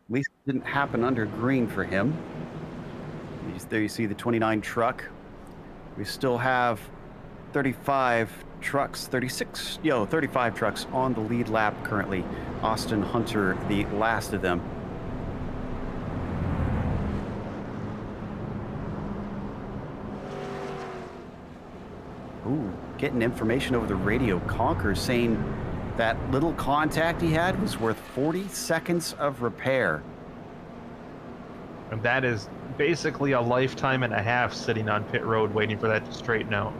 Speaker 2: At least it didn't happen under green for him. There you see the 29 truck. We still have 35 trucks, 35 trucks on the lead lap currently. Austin Hunter, the last of them. Ooh, getting information over the radio. Conker saying that little contact he had was worth 40 seconds of repair.
Speaker 4: And that is basically a lifetime and a half sitting on pit road waiting for that to straighten out.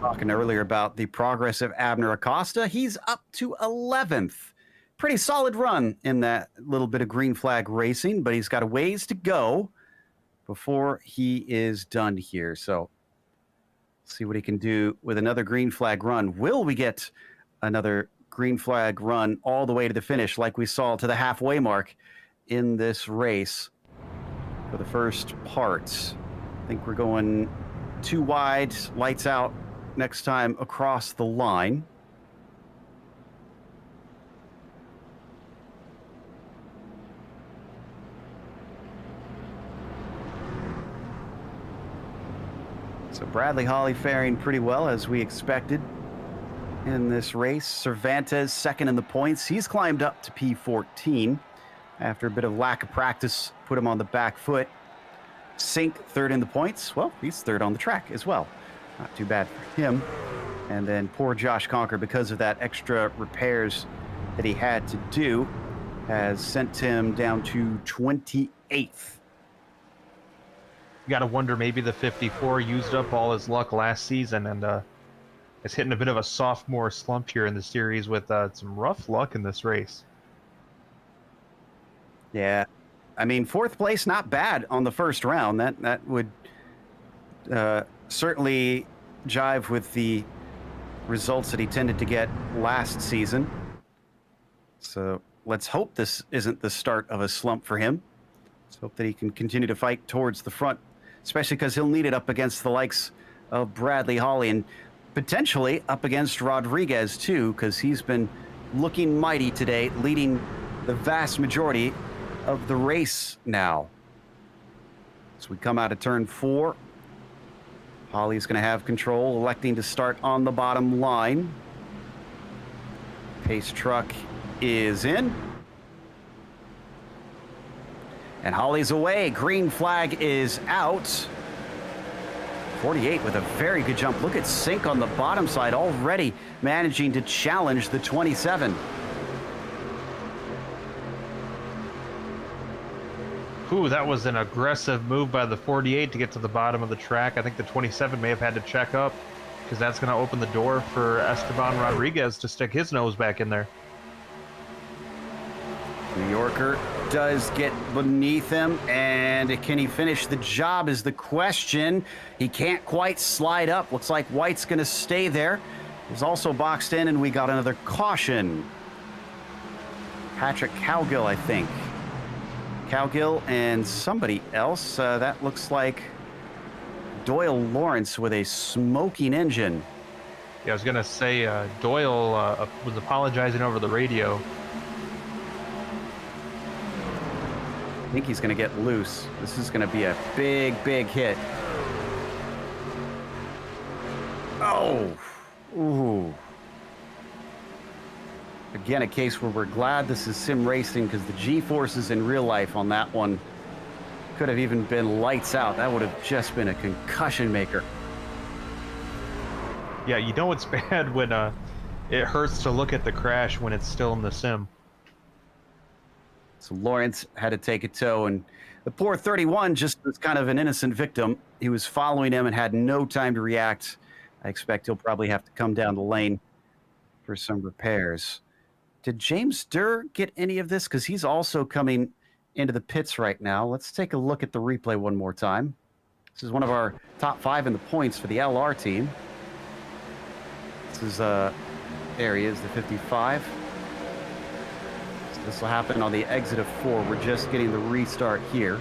Speaker 2: Talking earlier about the progress of Abner Acosta, he's up to 11th. Pretty solid run in that little bit of green flag racing, but he's got a ways to go before he is done here. So see what he can do with another green flag run. Will we get another green flag run all the way to the finish like we saw to the halfway mark in this race for the first part? I think we're going too wide, lights out next time across the line. So Bradley Hawley faring pretty well as we expected in this race. Cervantes second in the points. He's climbed up to P14 after a bit of lack of practice put him on the back foot. Sink third in the points. Well, he's third on the track as well. Not too bad for him. And then poor Josh Conker, because of that extra repairs that he had to do, has sent him down to 28th.
Speaker 4: You got to wonder, maybe the 54 used up all his luck last season and is hitting a bit of a sophomore slump here in the series with some rough luck in this race.
Speaker 2: Yeah. I mean, fourth place, not bad on the first round. That would certainly jive with the results that he tended to get last season. So let's hope this isn't the start of a slump for him. Let's hope that he can continue to fight towards the front, especially because he'll need it up against the likes of Bradley Hawley and potentially up against Rodriguez too, because he's been looking mighty today, leading the vast majority of the race now. As we come out of turn 4, Hawley's going to have control, electing to start on the bottom line. Pace truck is in. And Hawley's away. Green flag is out. 48 with a very good jump. Look at Sink on the bottom side, already managing to challenge the 27.
Speaker 4: Ooh, that was an aggressive move by the 48 to get to the bottom of the track. I think the 27 may have had to check up, because that's going to open the door for Esteban Rodriguez to stick his nose back in there.
Speaker 2: New Yorker does get beneath him, and can he finish the job is the question. He can't quite slide up. Looks like White's going to stay there. He's also boxed in, and we got another caution. Patrick Cowgill, I think. Cowgill and somebody else. That looks like Doyle Lawrence with a smoking engine.
Speaker 4: Yeah, I was going to say Doyle was apologizing over the radio.
Speaker 2: I think he's going to get loose. This is going to be a big, big hit. Oh! Ooh. Again, a case where we're glad this is sim racing, because the G-forces in real life on that one could have even been lights out. That would have just been a concussion maker.
Speaker 4: Yeah, you know it's bad when it hurts to look at the crash when it's still in the sim.
Speaker 2: So Lawrence had to take a tow, and the poor 31 just was kind of an innocent victim. He was following him and had no time to react. I expect he'll probably have to come down the lane for some repairs. Did James Durr get any of this? Because he's also coming into the pits right now. Let's take a look at the replay one more time. This is one of our top 5 in the points for the LR team. This is, there he is, the 55. So this will happen on the exit of 4. We're just getting the restart here.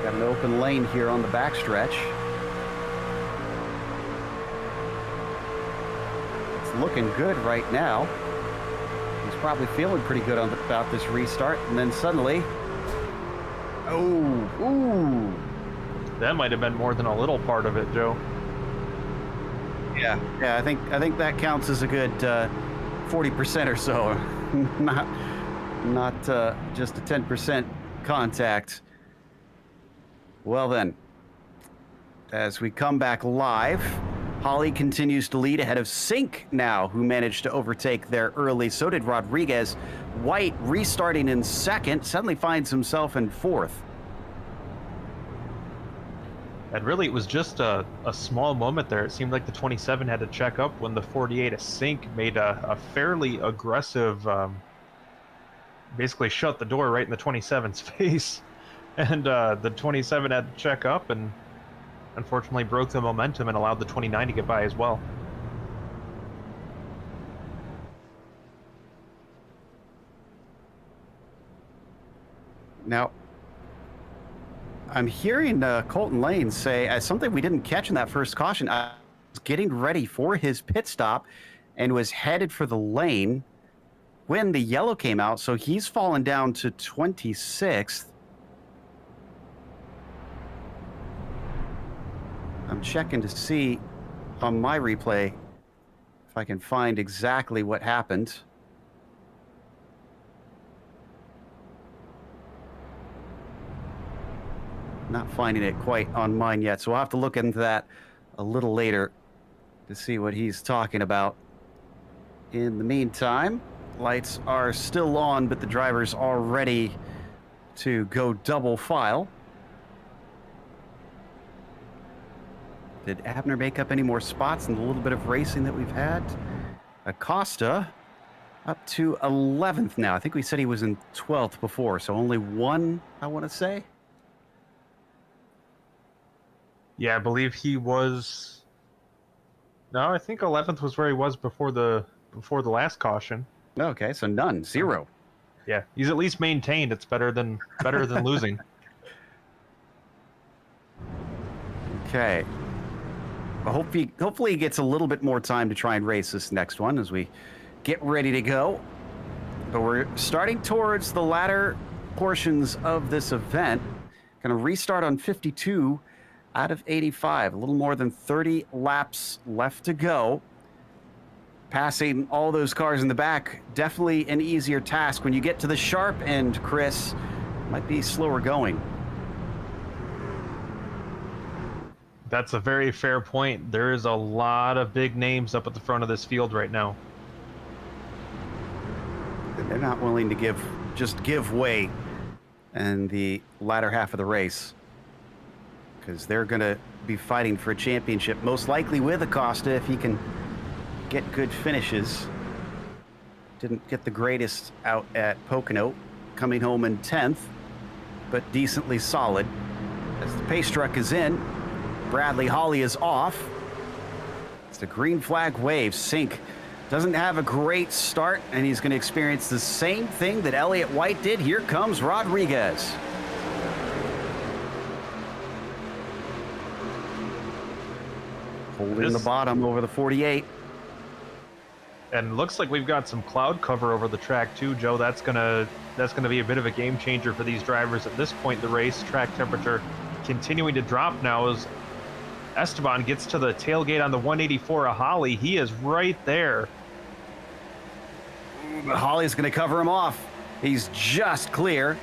Speaker 2: Got an open lane here on the backstretch. It's looking good right now. He's probably feeling pretty good about this restart, and then suddenly, oh, ooh.
Speaker 4: That might have been more than a little part of it, Joe.
Speaker 2: Yeah, I think that counts as a good 40% or so. not just a 10% contact. Well then, as we come back live, Hawley continues to lead ahead of Sink now, who managed to overtake there early. So did Rodriguez. White, restarting in second, suddenly finds himself in 4th.
Speaker 4: And really, it was just a small moment there. It seemed like the 27 had to check up when the 48, a Sink, made a fairly aggressive, basically shut the door right in the 27's face. And the 27 had to check up and unfortunately broke the momentum and allowed the 29 to get by as well.
Speaker 2: Now, I'm hearing Colton Lane say something we didn't catch in that first caution. I was getting ready for his pit stop and was headed for the lane when the yellow came out, so he's fallen down to 26th. I'm checking to see on my replay if I can find exactly what happened. Not finding it quite on mine yet, so we'll have to look into that a little later to see what he's talking about. In the meantime, lights are still on, but the drivers are ready to go double file. Did Abner make up any more spots in the little bit of racing that we've had? Acosta up to 11th now. I think we said he was in 12th before, so only one, I want to say.
Speaker 4: Yeah, I believe he was. No, I think 11th was where he was before the last caution.
Speaker 2: Okay, so none, 0.
Speaker 4: Yeah, he's at least maintained. It's better than losing.
Speaker 2: Okay. Well, hopefully he gets a little bit more time to try and race this next one as we get ready to go. But we're starting towards the latter portions of this event. Going to restart on 52 out of 85. A little more than 30 laps left to go. Passing all those cars in the back, definitely an easier task. When you get to the sharp end, Chris, might be slower going.
Speaker 4: That's a very fair point. There is a lot of big names up at the front of this field right now.
Speaker 2: They're not willing to just give way in the latter half of the race, because they're going to be fighting for a championship, most likely with Acosta if he can get good finishes. Didn't get the greatest out at Pocono, coming home in 10th, but decently solid. As the pace truck is in, Bradley Holly is off. It's the green flag wave. Sink doesn't have a great start, and he's going to experience the same thing that Elliott White did. Here comes Rodriguez. Holding the bottom over the 48.
Speaker 4: And looks like we've got some cloud cover over the track too, Joe. That's gonna be a bit of a game changer for these drivers at this point in the race. Track temperature continuing to drop now as Esteban gets to the tailgate on the 184 of Holly. He is right there.
Speaker 2: But Holly's going to cover him off. He's just clear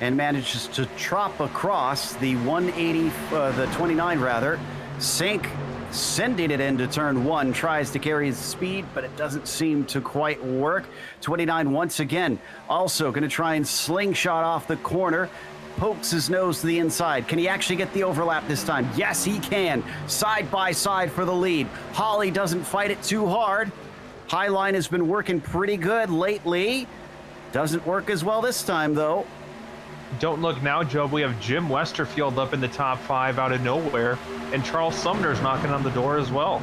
Speaker 2: and manages to trot across the 180, the 29 rather. Sink sending it into turn 1, tries to carry his speed, but it doesn't seem to quite work. 29 once again, also going to try and slingshot off the corner. Pokes his nose to the inside. Can he actually get the overlap this time? Yes, he can. Side by side for the lead. Holly doesn't fight it too hard. Highline has been working pretty good lately. Doesn't work as well this time, though.
Speaker 4: Don't look now, Joe. We have Jim Westerfield up in the top 5 out of nowhere, and Charles Sumner's knocking on the door as well.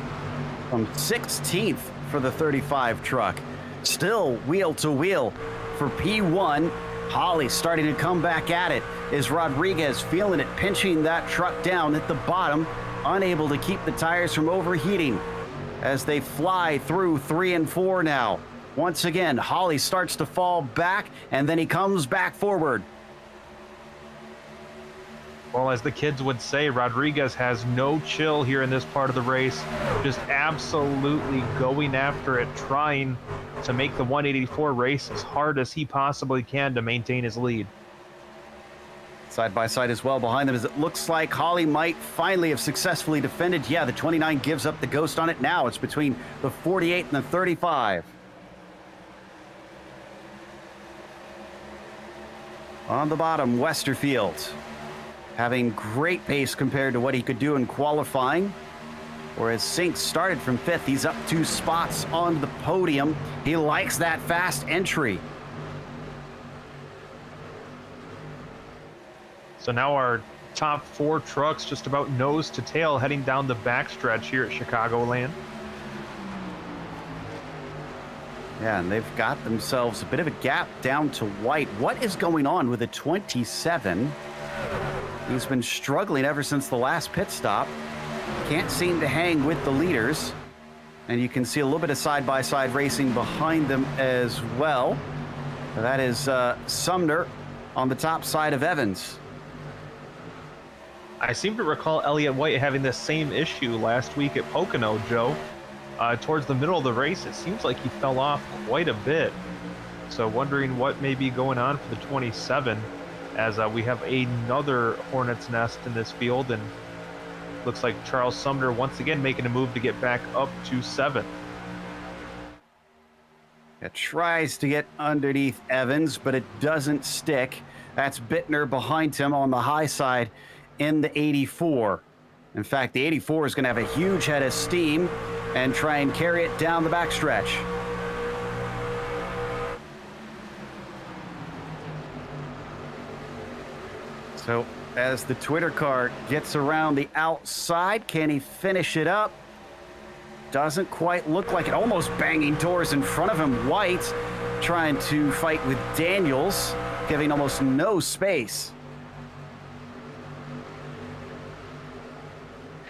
Speaker 2: From 16th for the 35 truck. Still wheel to wheel for P1. Holly starting to come back at it. Is Rodriguez feeling it, pinching that truck down at the bottom, unable to keep the tires from overheating as they fly through 3 and 4 now. Once again, Holly starts to fall back, and then he comes back forward.
Speaker 4: Well, as the kids would say, Rodriguez has no chill here in this part of the race. Just absolutely going after it, trying to make the 184 race as hard as he possibly can to maintain his lead.
Speaker 2: Side by side as well behind them, as it looks like Holly might finally have successfully defended. Yeah, the 29 gives up the ghost on it. Now it's between the 48 and the 35. On the bottom, Westerfield having great pace compared to what he could do in qualifying. Whereas Sink started from 5th, he's up 2 spots on the podium. He likes that fast entry.
Speaker 4: So now our top 4 trucks just about nose to tail heading down the backstretch here at Chicagoland.
Speaker 2: Yeah, and they've got themselves a bit of a gap down to White. What is going on with the 27? He's been struggling ever since the last pit stop. Can't seem to hang with the leaders. And you can see a little bit of side-by-side racing behind them as well. That is Sumner on the top side of Evans.
Speaker 4: I seem to recall Elliott White having the same issue last week at Pocono, Joe. towards the middle of the race, it seems like he fell off quite a bit. So wondering what may be going on for the 27, as we have another hornet's nest in this field, and looks like Charles Sumner once again making a move to get back up to 7th.
Speaker 2: It tries to get underneath Evans, but it doesn't stick. That's Bittner behind him on the high side in the 84. In fact, the 84 is going to have a huge head of steam and try and carry it down the backstretch. So as the Twitter car gets around the outside, can he finish it up? Doesn't quite look like it. Almost banging doors in front of him. White trying to fight with Daniels, giving almost no space.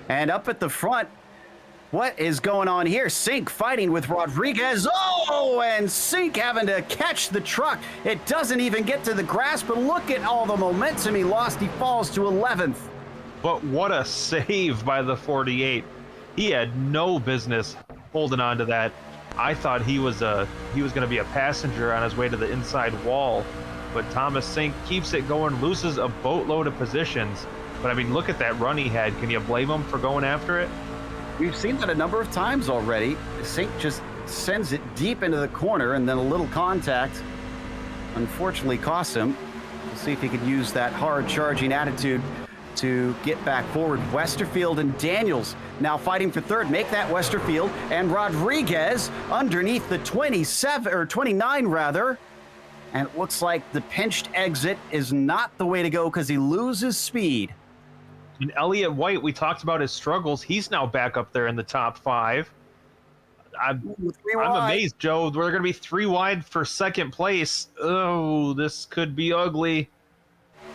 Speaker 2: And up at the front, what is going on here? Sink fighting with Rodriguez. Oh, and Sink having to catch the truck. It doesn't even get to the grass, but look at all the momentum he lost. He falls to 11th.
Speaker 4: But what a save by the 48. He had no business holding on to that. I thought he was going to be a passenger on his way to the inside wall, but Thomas Sink keeps it going, loses a boatload of positions. But I mean, look at that run he had. Can you blame him for going after it?
Speaker 2: We've seen that a number of times already. Sink just sends it deep into the corner, and then a little contact unfortunately costs him. We'll see if he could use that hard charging attitude to get back forward. Westerfield and Daniels now fighting for third. Make that Westerfield and Rodriguez underneath the 27 or 29 rather. And it looks like the pinched exit is not the way to go because he loses speed.
Speaker 4: And Elliott White, we talked about his struggles. He's now back up there in the top 5. I'm amazed, Joe. We're going to be 3 wide for second place. Oh, this could be ugly.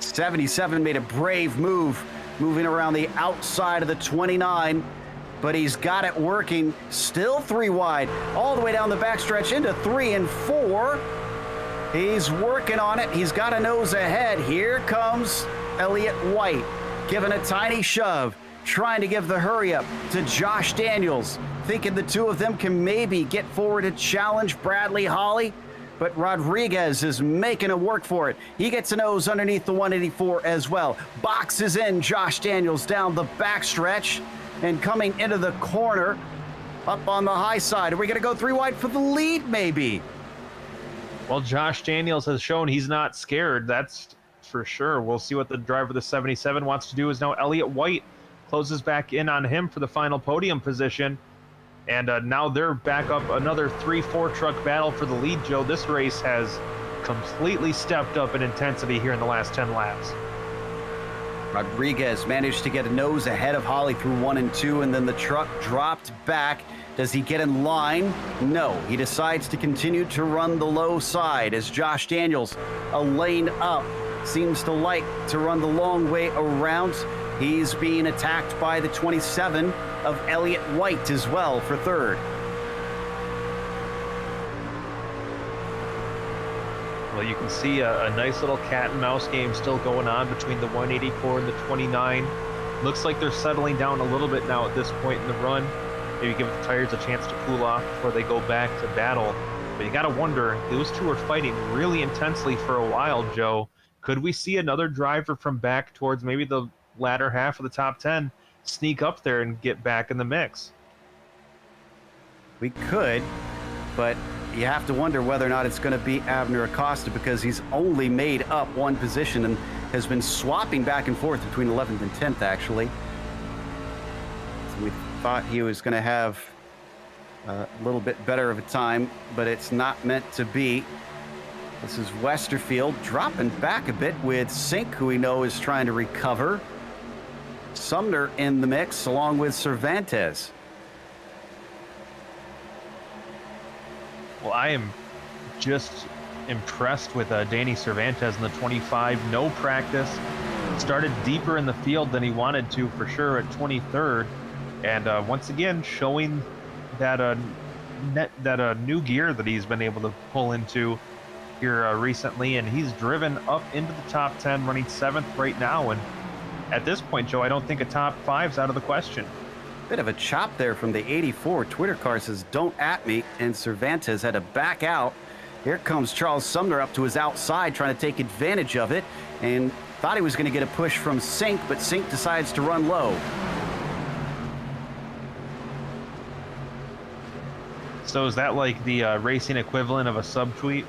Speaker 2: 77 made a brave move, moving around the outside of the 29, but he's got it working. Still 3 wide, all the way down the backstretch into 3 and 4. He's working on it. He's got a nose ahead. Here comes Elliott White, giving a tiny shove, trying to give the hurry up to Josh Daniels, thinking the two of them can maybe get forward to challenge Bradley Holly. But Rodriguez is making him work for it. He gets a nose underneath the 184 as well. Boxes in Josh Daniels down the backstretch and coming into the corner up on the high side. Are we going to go 3 wide for the lead maybe?
Speaker 4: Well, Josh Daniels has shown he's not scared. That's for sure. We'll see what the driver of the 77 wants to do. Is now Elliott White closes back in on him for the final podium position. And now they're back up another 3-4 truck battle for the lead, Joe. This race has completely stepped up in intensity here in the last 10 laps.
Speaker 2: Rodriguez managed to get a nose ahead of Holly through 1 and 2, and then the truck dropped back. Does he get in line? No. He decides to continue to run the low side as Josh Daniels, a lane up, seems to like to run the long way around. He's being attacked by the 27 of Elliott White as well for third.
Speaker 4: Well, you can see a nice little cat and mouse game still going on between the 184 and the 29. Looks like they're settling down a little bit now at this point in the run. Maybe give the tires a chance to cool off before they go back to battle. But you got to wonder, those two are fighting really intensely for a while, Joe. Could we see another driver from back towards maybe the latter half of the top 10 sneak up there and get back in the mix?
Speaker 2: We could, but you have to wonder whether or not it's going to be Abner Acosta, because he's only made up 1 position and has been swapping back and forth between 11th and 10th, actually. So we thought he was going to have a little bit better of a time, but it's not meant to be. This is Westerfield dropping back a bit with Sink, who we know is trying to recover. Sumner in the mix along with Cervantes.
Speaker 4: Well, I am just impressed with Danny Cervantes in the 25. No practice. Started deeper in the field than he wanted to, for sure, at 23rd. And once again, showing that new gear that he's been able to pull into here recently. And he's driven up into the top 10, running 7th right now. And at this point, Joe, I don't think a top 5's out of the question.
Speaker 2: Bit of a chop there from the 84. Twitter car says, "Don't at me," and Cervantes had to back out. Here comes Charles Sumner up to his outside, trying to take advantage of it, and thought he was going to get a push from Sink, but Sink decides to run low.
Speaker 4: So is that like the racing equivalent of a subtweet?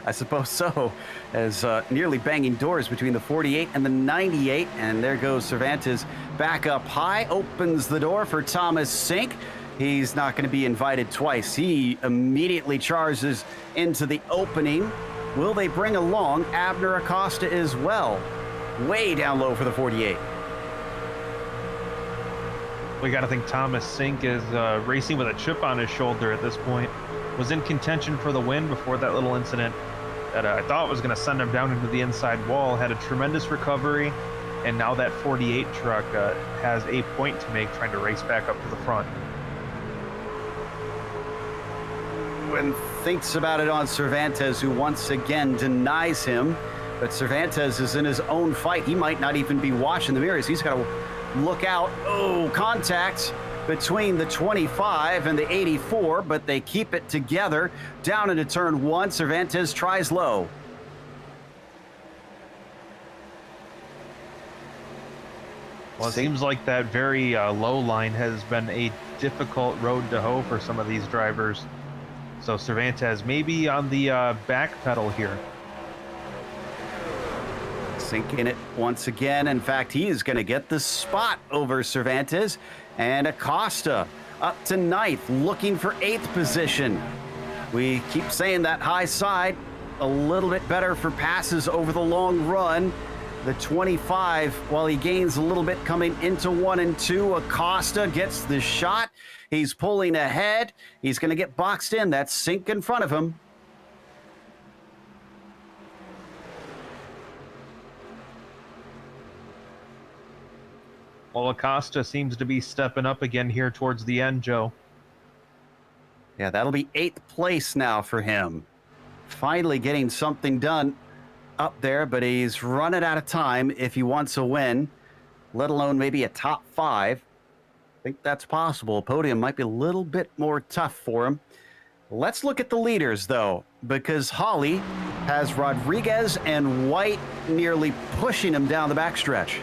Speaker 2: I suppose so, as nearly banging doors between the 48 and the 98, and there goes Cervantes back up high, opens the door for Thomas Sink. He's not going to be invited twice. He immediately charges into the opening. Will they bring along Abner Acosta as well? Way down low for the 48.
Speaker 4: We got to think Thomas Sink is racing with a chip on his shoulder at this point. Was in contention for the win before that little incident that I thought was going to send him down into the inside wall. Had a tremendous recovery, and now that 48 truck has a point to make trying to race back up to the front.
Speaker 2: And thinks about it on Cervantes, who once again denies him. But Cervantes is in his own fight. He might not even be watching the mirrors. He's got to look out. Oh, contact between the 25 and the 84, but they keep it together. Down into turn one, Cervantes tries low.
Speaker 4: Well, it seems like that very low line has been a difficult road to hoe for some of these drivers. So Cervantes maybe on the back pedal here.
Speaker 2: Sinking it once again. In fact, he is going to get the spot over Cervantes. And Acosta up to ninth, looking for 8th position. We keep saying that high side, a little bit better for passes over the long run. The 25, while he gains a little bit coming into 1 and 2, Acosta gets the shot. He's pulling ahead. He's going to get boxed in. That's Sink in front of him.
Speaker 4: Well, Acosta seems to be stepping up again here towards the end, Joe.
Speaker 2: Yeah, that'll be 8th place now for him. Finally getting something done up there, but he's running out of time if he wants a win, let alone maybe a top 5. I think that's possible. Podium might be a little bit more tough for him. Let's look at the leaders, though, because Holly has Rodriguez and White nearly pushing him down the backstretch.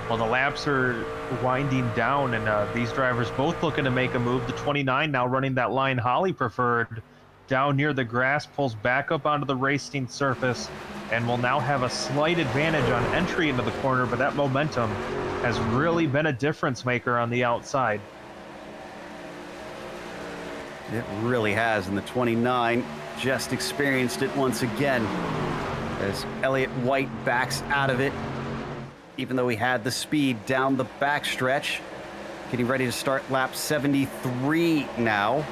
Speaker 4: Well, the laps are winding down, and these drivers both looking to make a move. The 29 now running that line Holly preferred down near the grass, pulls back up onto the racing surface, and will now have a slight advantage on entry into the corner, but that momentum has really been a difference maker on the outside.
Speaker 2: It really has, and the 29 just experienced it once again as Elliott White backs out of it, even though he had the speed down the backstretch. Getting ready to start lap 73 now.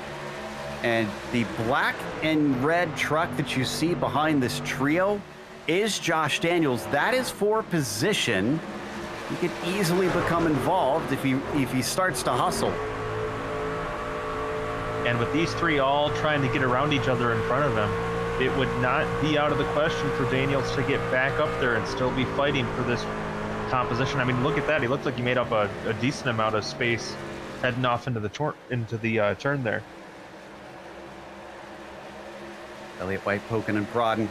Speaker 2: And the black and red truck that you see behind this trio is Josh Daniels. That is for position. He could easily become involved if he starts to hustle.
Speaker 4: And with these three all trying to get around each other in front of him, it would not be out of the question for Daniels to get back up there and still be fighting for this composition. I mean, look at that. He looked like he made up a decent amount of space heading off into the turn there.
Speaker 2: Elliott White poking and prodding,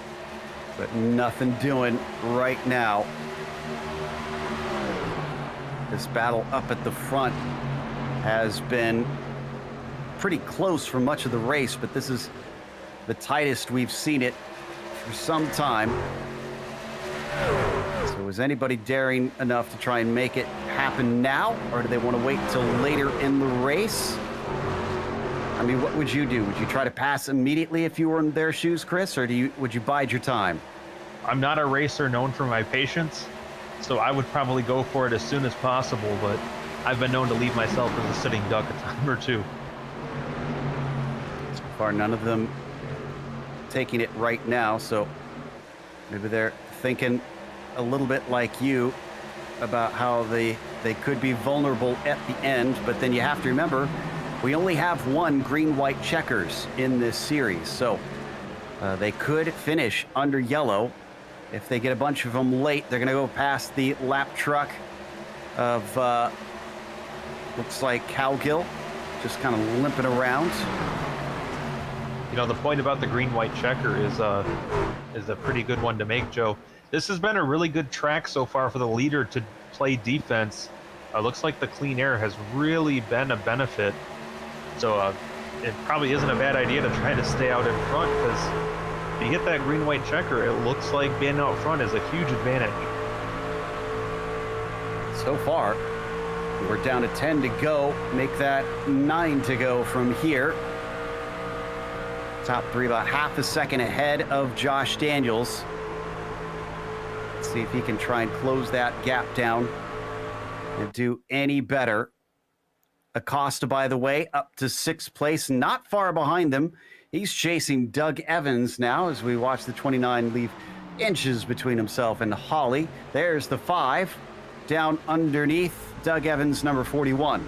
Speaker 2: but nothing doing right now. This battle up at the front has been pretty close for much of the race, but this is the tightest we've seen it for some time. So is anybody daring enough to try and make it happen now, or do they want to wait till later in the race? I mean, what would you do? Would you try to pass immediately if you were in their shoes, Chris, or would you bide your time?
Speaker 4: I'm not a racer known for my patience, so I would probably go for it as soon as possible, but I've been known to leave myself as a sitting duck a time or two.
Speaker 2: So far, none of them taking it right now, so maybe they're thinking a little bit like you about how they could be vulnerable at the end, but then you have to remember, we only have one green-white checkers in this series, so they could finish under yellow If they get a bunch of them late, they're going to go past the lap truck of, looks like Cowgill, just kind of limping around.
Speaker 4: You know, the point about the green-white checker is a pretty good one to make, Joe. This has been a really good track so far for the leader to play defense. Looks like the clean air has really been a benefit. So it probably isn't a bad idea to try to stay out in front, because if you get that green-white checker, it looks like being out front is a huge advantage.
Speaker 2: So far, we're down to 10 to go. Make that 9 to go from here. Top three about half a second ahead of Josh Daniels. Let's see if he can try and close that gap down and do any better. Acosta, by the way, up to 6th place, not far behind them. He's chasing Doug Evans now as we watch the 29 leave inches between himself and Holly. There's the 5 down underneath Doug Evans, number 41.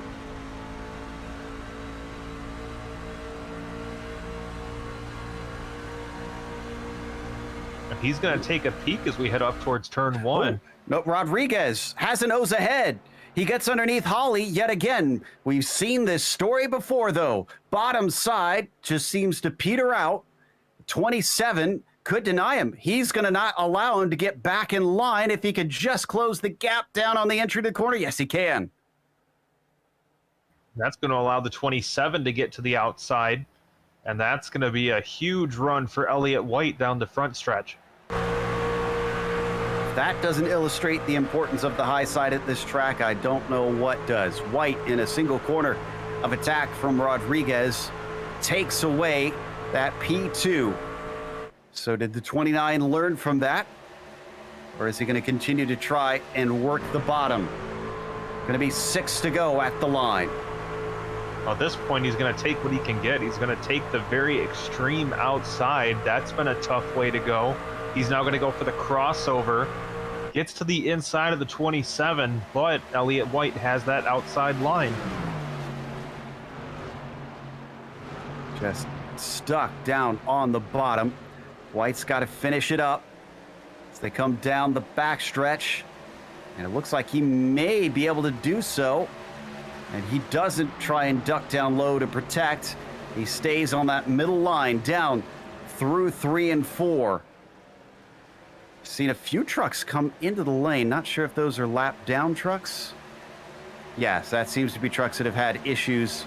Speaker 4: He's going to take a peek as we head up towards turn 1.
Speaker 2: Oh, no, Rodriguez has a nose ahead. He gets underneath Holly yet again. We've seen this story before, though. Bottom side just seems to peter out. 27 could deny him. He's going to not allow him to get back in line if he could just close the gap down on the entry to the corner. Yes, he can.
Speaker 4: That's going to allow the 27 to get to the outside, and that's going to be a huge run for Elliott White down the front stretch.
Speaker 2: If that doesn't illustrate the importance of the high side at this track, I don't know what does. White in a single corner of attack from Rodriguez takes away that P2. So did the 29 learn from that? Or is he going to continue to try and work the bottom? Going to be 6 to go at the line.
Speaker 4: At this point, he's going to take what he can get. He's going to take the very extreme outside. That's been a tough way to go. He's now going to go for the crossover. Gets to the inside of the 27, but Elliott White has that outside line.
Speaker 2: Just stuck down on the bottom. White's got to finish it up as they come down the backstretch. And it looks like he may be able to do so. And he doesn't try and duck down low to protect. He stays on that middle line down through 3 and 4. Seen a few trucks come into the lane. Not sure if those are lap down trucks. Yes, that seems to be trucks that have had issues.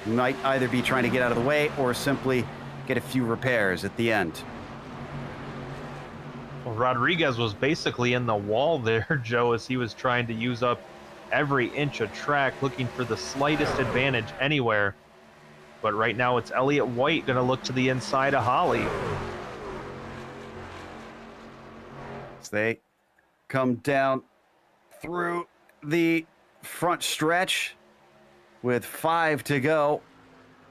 Speaker 2: Might either be trying to get out of the way or simply get a few repairs at the end.
Speaker 4: Well, Rodriguez was basically in the wall there, Joe, as he was trying to use up every inch of track, looking for the slightest advantage anywhere. But right now it's Elliott White going to look to the inside of Holly.
Speaker 2: As they come down through the front stretch with 5 to go.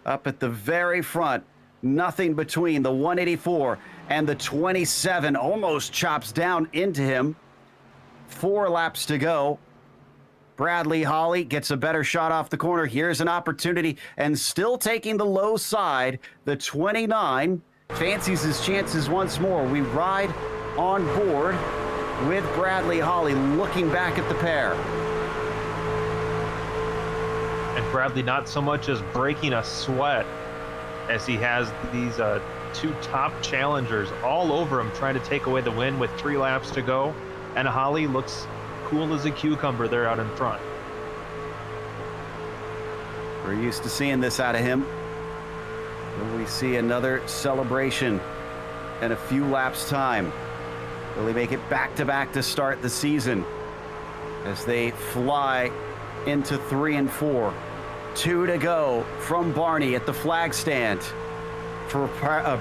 Speaker 2: Up at the very front, nothing between the 184 and the 27. Almost chops down into him. 4 laps to go. Bradley Holly gets a better shot off the corner. Here's an opportunity, and still taking the low side. The 29 fancies his chances once more. We ride on board with Bradley Holly looking back at the pair.
Speaker 4: And Bradley not so much as breaking a sweat as he has these 2 top challengers all over him trying to take away the win with 3 laps to go. And Holly looks cool as a cucumber there out in front.
Speaker 2: We're used to seeing this out of him. Will we see another celebration in a few laps' time? Will he make it back-to-back to start the season as they fly into 3 and 4? 2 to go from Barney at the flag stand for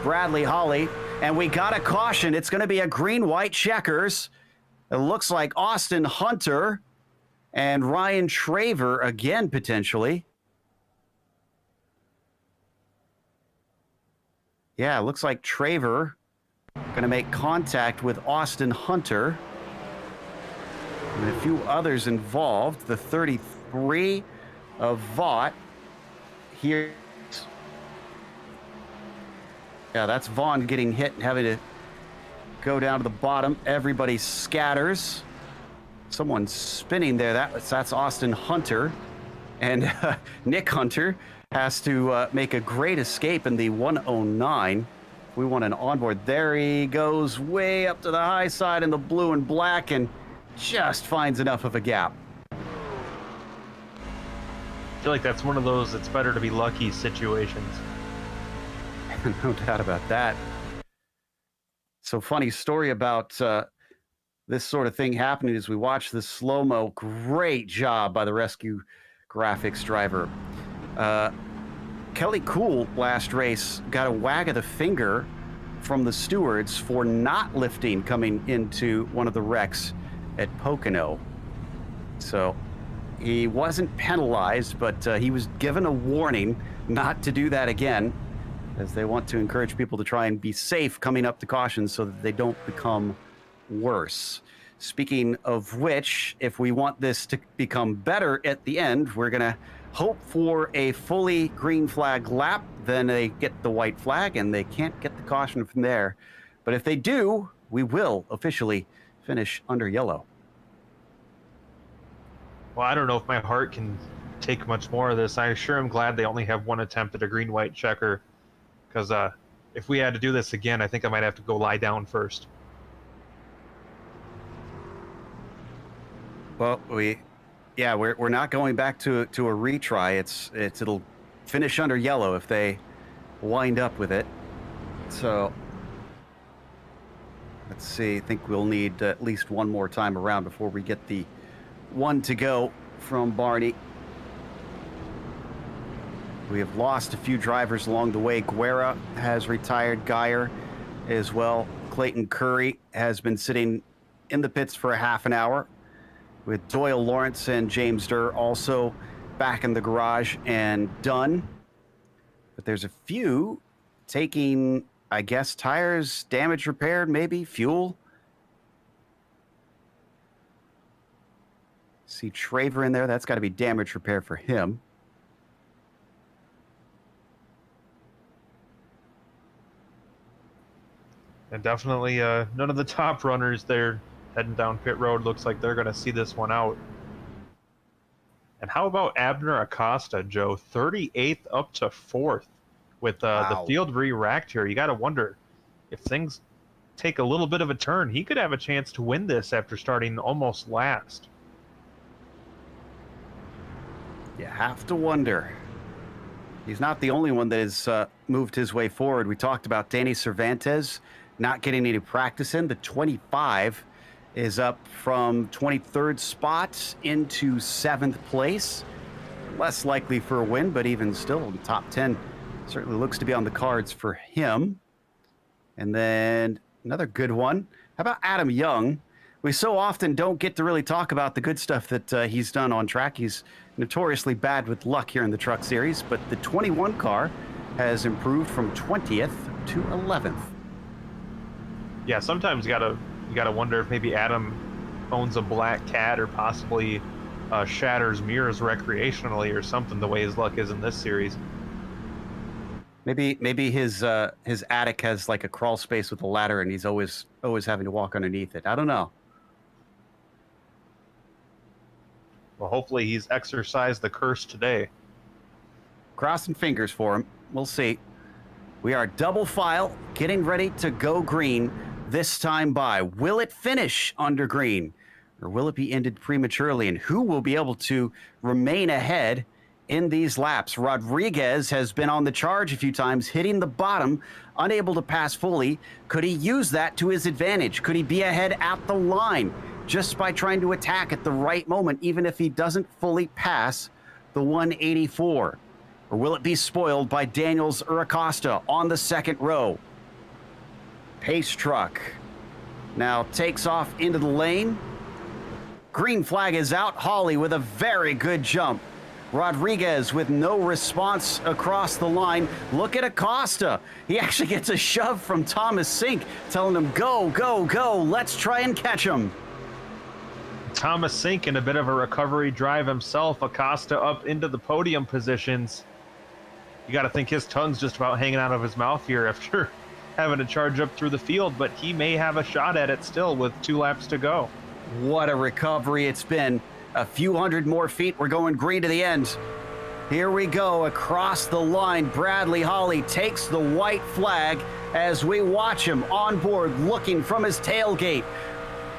Speaker 2: Bradley Holly. And we got a caution. It's going to be a green-white checkers. It looks like Austin Hunter and Ryan Traver again, potentially. Yeah, it looks like Traver going to make contact with Austin Hunter. And a few others involved. The 33 of Vaught here. Yeah, that's Vaughn getting hit and having to go down to the bottom. Everybody scatters. Someone's spinning there. That's Austin Hunter. And Nick Hunter has to make a great escape in the 109. We want an onboard. There he goes way up to the high side in the blue and black and just finds enough of a gap.
Speaker 4: I feel like that's one of those it's better to be lucky situations.
Speaker 2: No doubt about that. So funny story about this sort of thing happening as we watch the slow-mo. Great job by the rescue graphics driver. Kelly Cool last race got a wag of the finger from the stewards for not lifting coming into one of the wrecks at Pocono. So he wasn't penalized, but he was given a warning not to do that again, as they want to encourage people to try and be safe coming up to cautions so that they don't become worse. Speaking of which, if we want this to become better at the end, we're going to hope for a fully green flag lap. Then they get the white flag and they can't get the caution from there. But if they do, we will officially finish under yellow.
Speaker 4: Well, I don't know if my heart can take much more of this. I sure am glad they only have one attempt at a green-white checker, because if we had to do this again, I think I might have to go lie down first.
Speaker 2: Well, we're not going back to a retry. It'll finish under yellow if they wind up with it. So let's see. I think we'll need at least one more time around before we get the one to go from Barney. We have lost a few drivers along the way. Guerra has retired. Geyer as well. Clayton Curry has been sitting in the pits for a half an hour, with Doyle Lawrence and James Durr also back in the garage and done. But there's a few taking, I guess, tires, damage repaired, maybe, fuel. See Traver in there. That's got to be damage repair for him.
Speaker 4: And definitely none of the top runners there heading down pit road. Looks like they're going to see this one out. And how about Abner Acosta, Joe? 38th up to 4th with the field re-racked here. You got to wonder if things take a little bit of a turn. He could have a chance to win this after starting almost last.
Speaker 2: You have to wonder. He's not the only one that has moved his way forward. We talked about Danny Cervantes not getting any practice in. The 25 is up from 23rd spot into 7th place. Less likely for a win, but even still, the top 10 certainly looks to be on the cards for him. And then another good one. How about Adam Young? We so often don't get to really talk about the good stuff that he's done on track. He's notoriously bad with luck here in the Truck Series, but the 21 car has improved from 20th to 11th.
Speaker 4: Yeah, sometimes you gotta wonder if maybe Adam owns a black cat or possibly shatters mirrors recreationally or something, the way his luck is in this series.
Speaker 2: Maybe his attic has like a crawl space with a ladder and he's always having to walk underneath it. I don't know.
Speaker 4: Well, hopefully he's exercised the curse today.
Speaker 2: Crossing fingers for him. We'll see. We are double file, getting ready to go green this time by. Will it finish under green, or will it be ended prematurely? And who will be able to remain ahead in these laps? Rodriguez has been on the charge a few times, hitting the bottom, unable to pass fully. Could he use that to his advantage? Could he be ahead at the line just by trying to attack at the right moment, even if he doesn't fully pass the 184? Or will it be spoiled by Daniels or Acosta on the second row? Pace truck now takes off into the lane. Green flag is out. Hawley with a very good jump. Rodriguez with no response across the line. Look at Acosta. He actually gets a shove from Thomas Sink, telling him, go, go, go. Let's try and catch him.
Speaker 4: Thomas Sink in a bit of a recovery drive himself. Acosta up into the podium positions. You got to think his tongue's just about hanging out of his mouth here after having to charge up through the field, but he may have a shot at it still with 2 laps to go.
Speaker 2: What a recovery it's been. A few hundred more feet. We're going green to the end. Here we go across the line. Bradley Holly takes the white flag as we watch him on board looking from his tailgate.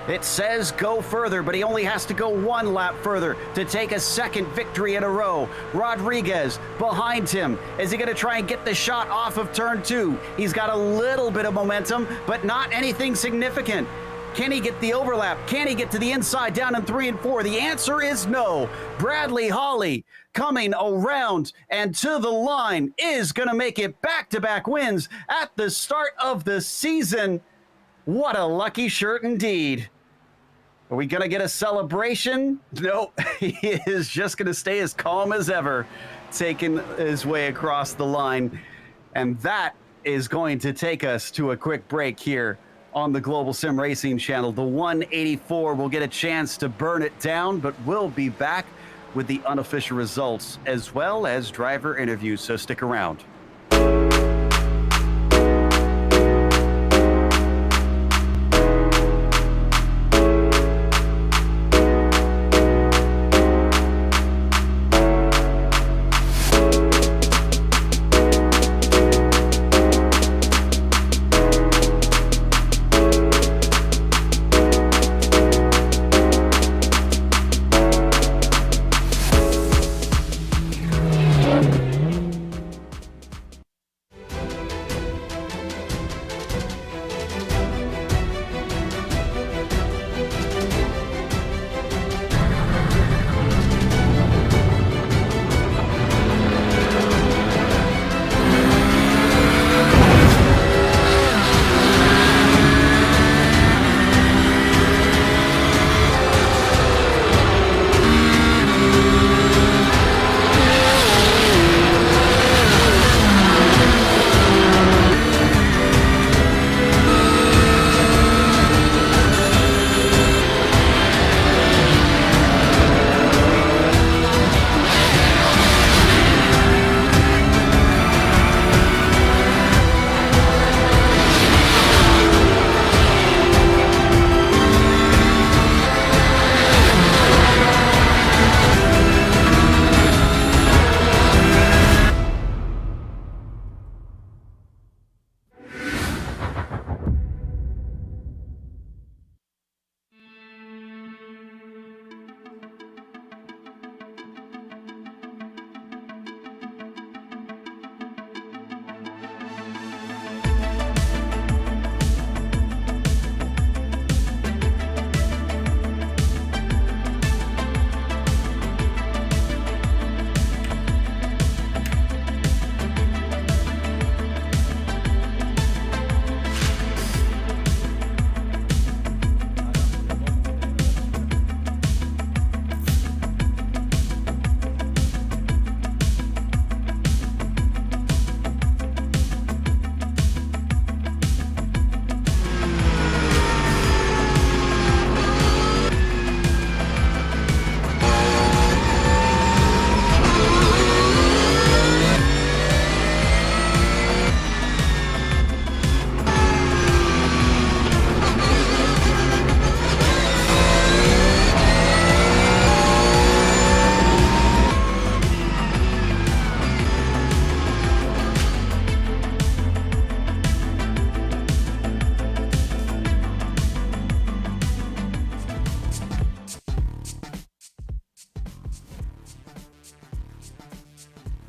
Speaker 2: It says go further, but he only has to go 1 lap further to take a second victory in a row. Rodriguez behind him. Is he going to try and get the shot off of turn 2? He's got a little bit of momentum, but not anything significant. Can he get the overlap? Can he get to the inside down in 3 and 4? The answer is no. Bradley Holly coming around and to the line is going to make it back-to-back wins at the start of the season. What a lucky shirt indeed. Are we going to get a celebration? No, he is just going to stay as calm as ever, taking his way across the line. And that is going to take us to a quick break here on the Global Sim Racing channel. The 184 will get a chance to burn it down, but we'll be back with the unofficial results as well as driver interviews, so stick around.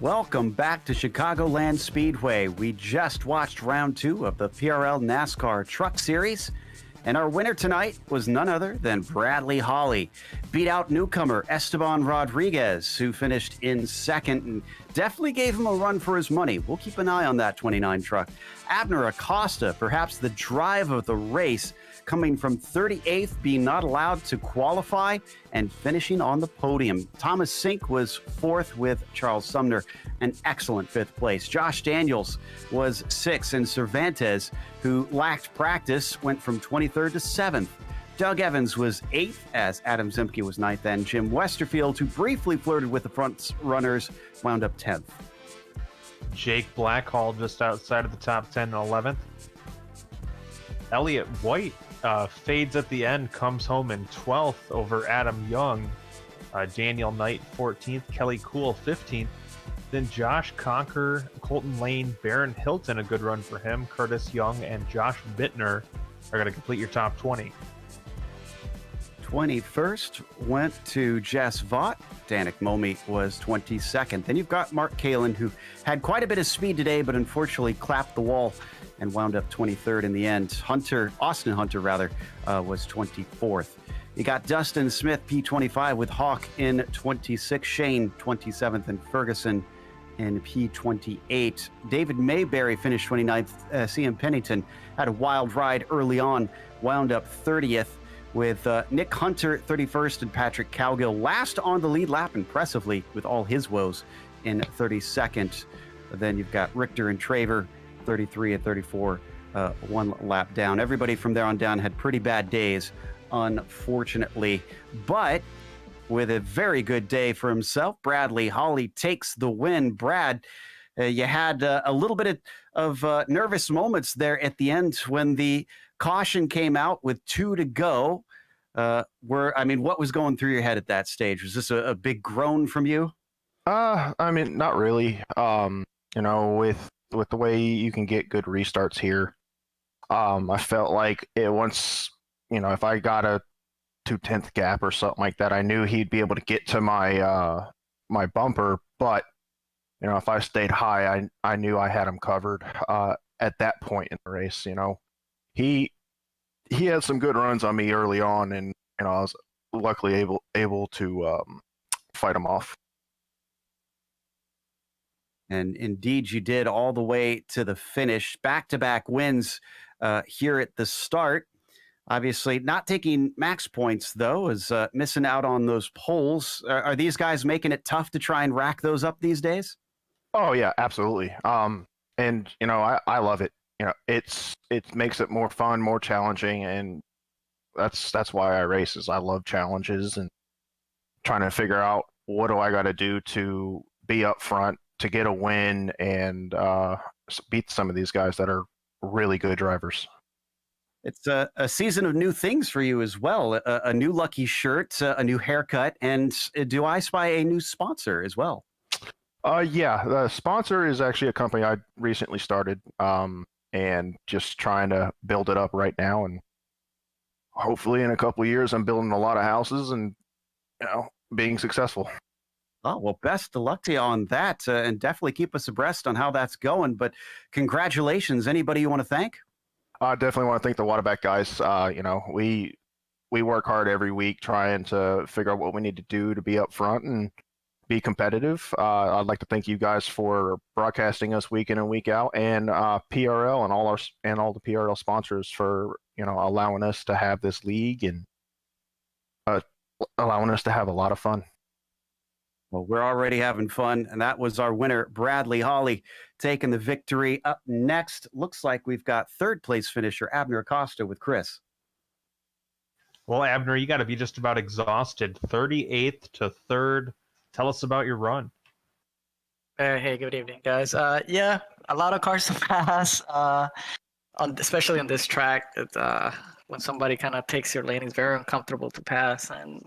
Speaker 2: Welcome back to Chicagoland Speedway. We just watched round 2 of the PRL NASCAR Truck Series, and our winner tonight was none other than Bradley Holly. Beat out newcomer Esteban Rodriguez, who finished in second and definitely gave him a run for his money. We'll keep an eye on that 29 truck. Abner Acosta, perhaps the drive of the race, coming from 38th, being not allowed to qualify and finishing on the podium. Thomas Sink was 4th with Charles Sumner, an excellent 5th place. Josh Daniels was 6th, and Cervantes, who lacked practice, went from 23rd to 7th. Doug Evans was 8th, as Adam Zimke was 9th, and Jim Westerfield, who briefly flirted with the front runners, wound up 10th.
Speaker 4: Jake Blackhall just outside of the top 10 and 11th. Elliott White fades at the end, comes home in 12th over Adam Young. Daniel Knight 14th, Kelly Cool 15th. Then Josh Conker, Colton Lane, Baron Hilton, a good run for him. Curtis Young and Josh Bittner are going to complete your top 20.
Speaker 2: 21st went to Jess Vaught. Danik Momi was 22nd. Then you've got Mark Kalin, who had quite a bit of speed today, but unfortunately clapped the wall and wound up 23rd in the end. Austin Hunter was 24th. You got Dustin Smith, P25, with Hawk in 26th, Shane 27th, and Ferguson in P28. David Mayberry finished 29th. CM Pennington had a wild ride early on, wound up 30th, with Nick Hunter 31st and Patrick Cowgill last on the lead lap, impressively, with all his woes, in 32nd. Then you've got Richter and Traver, 33 and 34, one lap down. Everybody from there on down had pretty bad days, unfortunately. But with a very good day for himself, Bradley Holly takes the win. Brad, you had a little bit of nervous moments there at the end when the caution came out with 2 to go. What was going through your head at that stage? Was this a big groan from you?
Speaker 5: Not really. With the way you can get good restarts here, I felt like if I got a 2/10 gap or something like that, I knew he'd be able to get to my my bumper. But if I stayed high, I knew I had him covered at that point in the race. He had some good runs on me early on, and I was luckily able to fight him off.
Speaker 2: And indeed, you did, all the way to the finish. Back-to-back wins here at the start. Obviously, not taking max points, though, is missing out on those poles. Are these guys making it tough to try and rack those up these days?
Speaker 5: Oh, yeah, absolutely. And I love it. It makes it more fun, more challenging, and that's why I race. Is I love challenges and trying to figure out what do I got to do to be up front to get a win and beat some of these guys that are really good drivers.
Speaker 2: It's a season of new things for you as well. A new lucky shirt, a new haircut, and do I spy a new sponsor as well?
Speaker 5: Yeah, the sponsor is actually a company I recently started, and just trying to build it up right now. And hopefully in a couple of years, I'm building a lot of houses and being successful.
Speaker 2: Oh, well, best of luck to you on that, and definitely keep us abreast on how that's going. But congratulations. Anybody you want to thank?
Speaker 5: I definitely want to thank the Waterback guys. We work hard every week trying to figure out what we need to do to be up front and be competitive. I'd like to thank you guys for broadcasting us week in and week out, and PRL and all the PRL sponsors for allowing us to have this league and allowing us to have a lot of fun.
Speaker 2: Well, we're already having fun, and that was our winner, Bradley Holly, taking the victory. Up next, looks like we've got third place finisher Abner Acosta with Chris.
Speaker 4: Well, Abner, you got to be just about exhausted. 38th to 3rd. Tell us about your run.
Speaker 6: Hey, good evening, guys. Yeah, a lot of cars to pass, especially on this track. When somebody kind of takes your lane, it's very uncomfortable to pass, and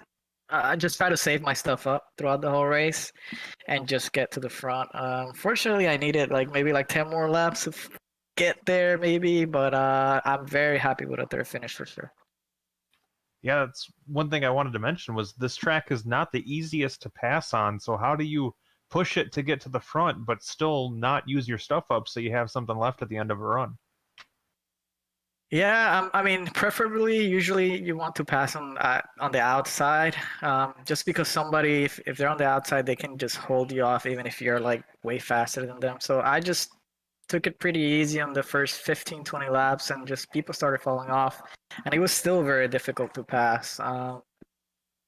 Speaker 6: I just try to save my stuff up throughout the whole race and just get to the front. Unfortunately, I needed maybe 10 more laps to get there, maybe, but I'm very happy with a third finish for sure.
Speaker 4: Yeah, that's one thing I wanted to mention was this track is not the easiest to pass on. So how do you push it to get to the front, but still not use your stuff up so you have something left at the end of a run?
Speaker 6: Yeah, preferably, usually you want to pass on the outside, just because somebody, if they're on the outside, they can just hold you off even if you're way faster than them. So I just took it pretty easy on the first 15, 20 laps, and just people started falling off, and it was still very difficult to pass.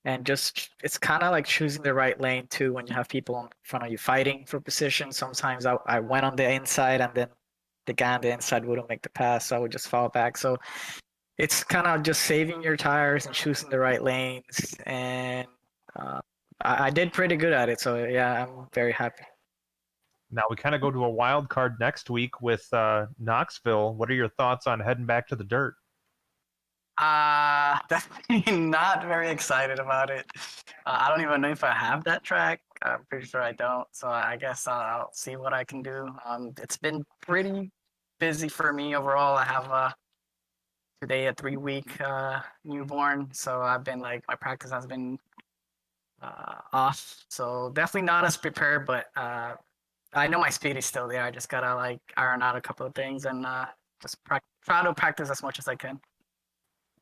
Speaker 6: And just, it's kind of like choosing the right lane too when you have people in front of you fighting for position. Sometimes I went on the inside, and then the guy on the inside wouldn't make the pass, so I would just fall back. So it's kind of just saving your tires and choosing the right lanes, and I did pretty good at it. So yeah, I'm very happy.
Speaker 4: Now we kind of go to a wild card next week with Knoxville. What are your thoughts on heading back to the dirt?
Speaker 6: Definitely not very excited about it. I don't even know if I have that track. I'm pretty sure I don't. So I guess I'll see what I can do. It's been pretty busy for me overall. I have today a 3-week newborn, so I've been like my practice has been off. So definitely not as prepared, but I know my speed is still there. I just gotta like iron out a couple of things and just try to practice as much as I can.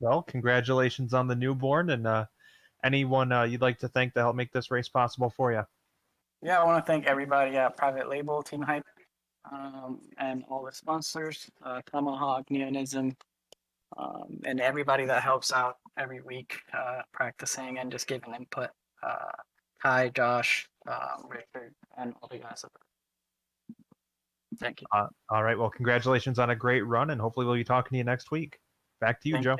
Speaker 4: Well, congratulations on the newborn, and anyone you'd like to thank to help make this race possible for you.
Speaker 6: Yeah, I want to thank everybody at Private Label, Team Hype, and all the sponsors, Tomahawk, Neonism, and everybody that helps out every week practicing and just giving input. Kai, Josh, Richard, and all the guys. Thank you.
Speaker 4: All right. Well, congratulations on a great run, and hopefully we'll be talking to you next week. Back to you, Joe.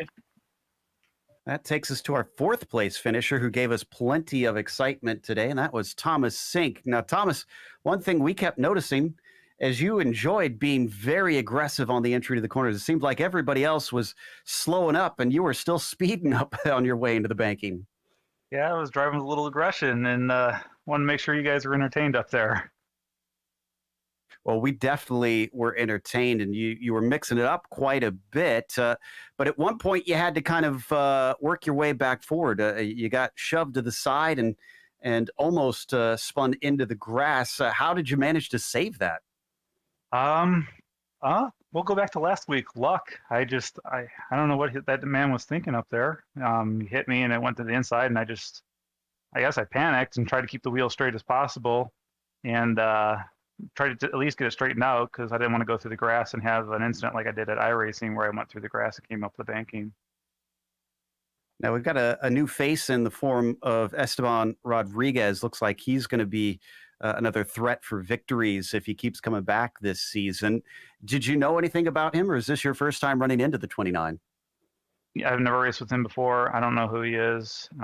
Speaker 2: That takes us to our 4th place finisher who gave us plenty of excitement today, and that was Thomas Sink. Now, Thomas, one thing we kept noticing as you enjoyed being very aggressive on the entry to the corners, it seemed like everybody else was slowing up and you were still speeding up on your way into the banking.
Speaker 7: Yeah, I was driving with a little aggression and wanted to make sure you guys were entertained up there.
Speaker 2: Well, we definitely were entertained, and you were mixing it up quite a bit. But at one point, you had to kind of work your way back forward. You got shoved to the side and almost spun into the grass. How did you manage to save that?
Speaker 7: We'll go back to last week. Luck. I don't know what that man was thinking up there. He hit me, and it went to the inside, and I guess I panicked and tried to keep the wheel straight as possible, and tried to at least get it straightened out because I didn't want to go through the grass and have an incident like I did at iRacing where I went through the grass and came up the banking.
Speaker 2: Now we've got a new face in the form of Esteban Rodriguez. Looks like he's going to be another threat for victories if he keeps coming back this season. Did you know anything about him, or is this your first time running into the 29?
Speaker 7: Yeah, I've never raced with him before. I don't know who he is. He's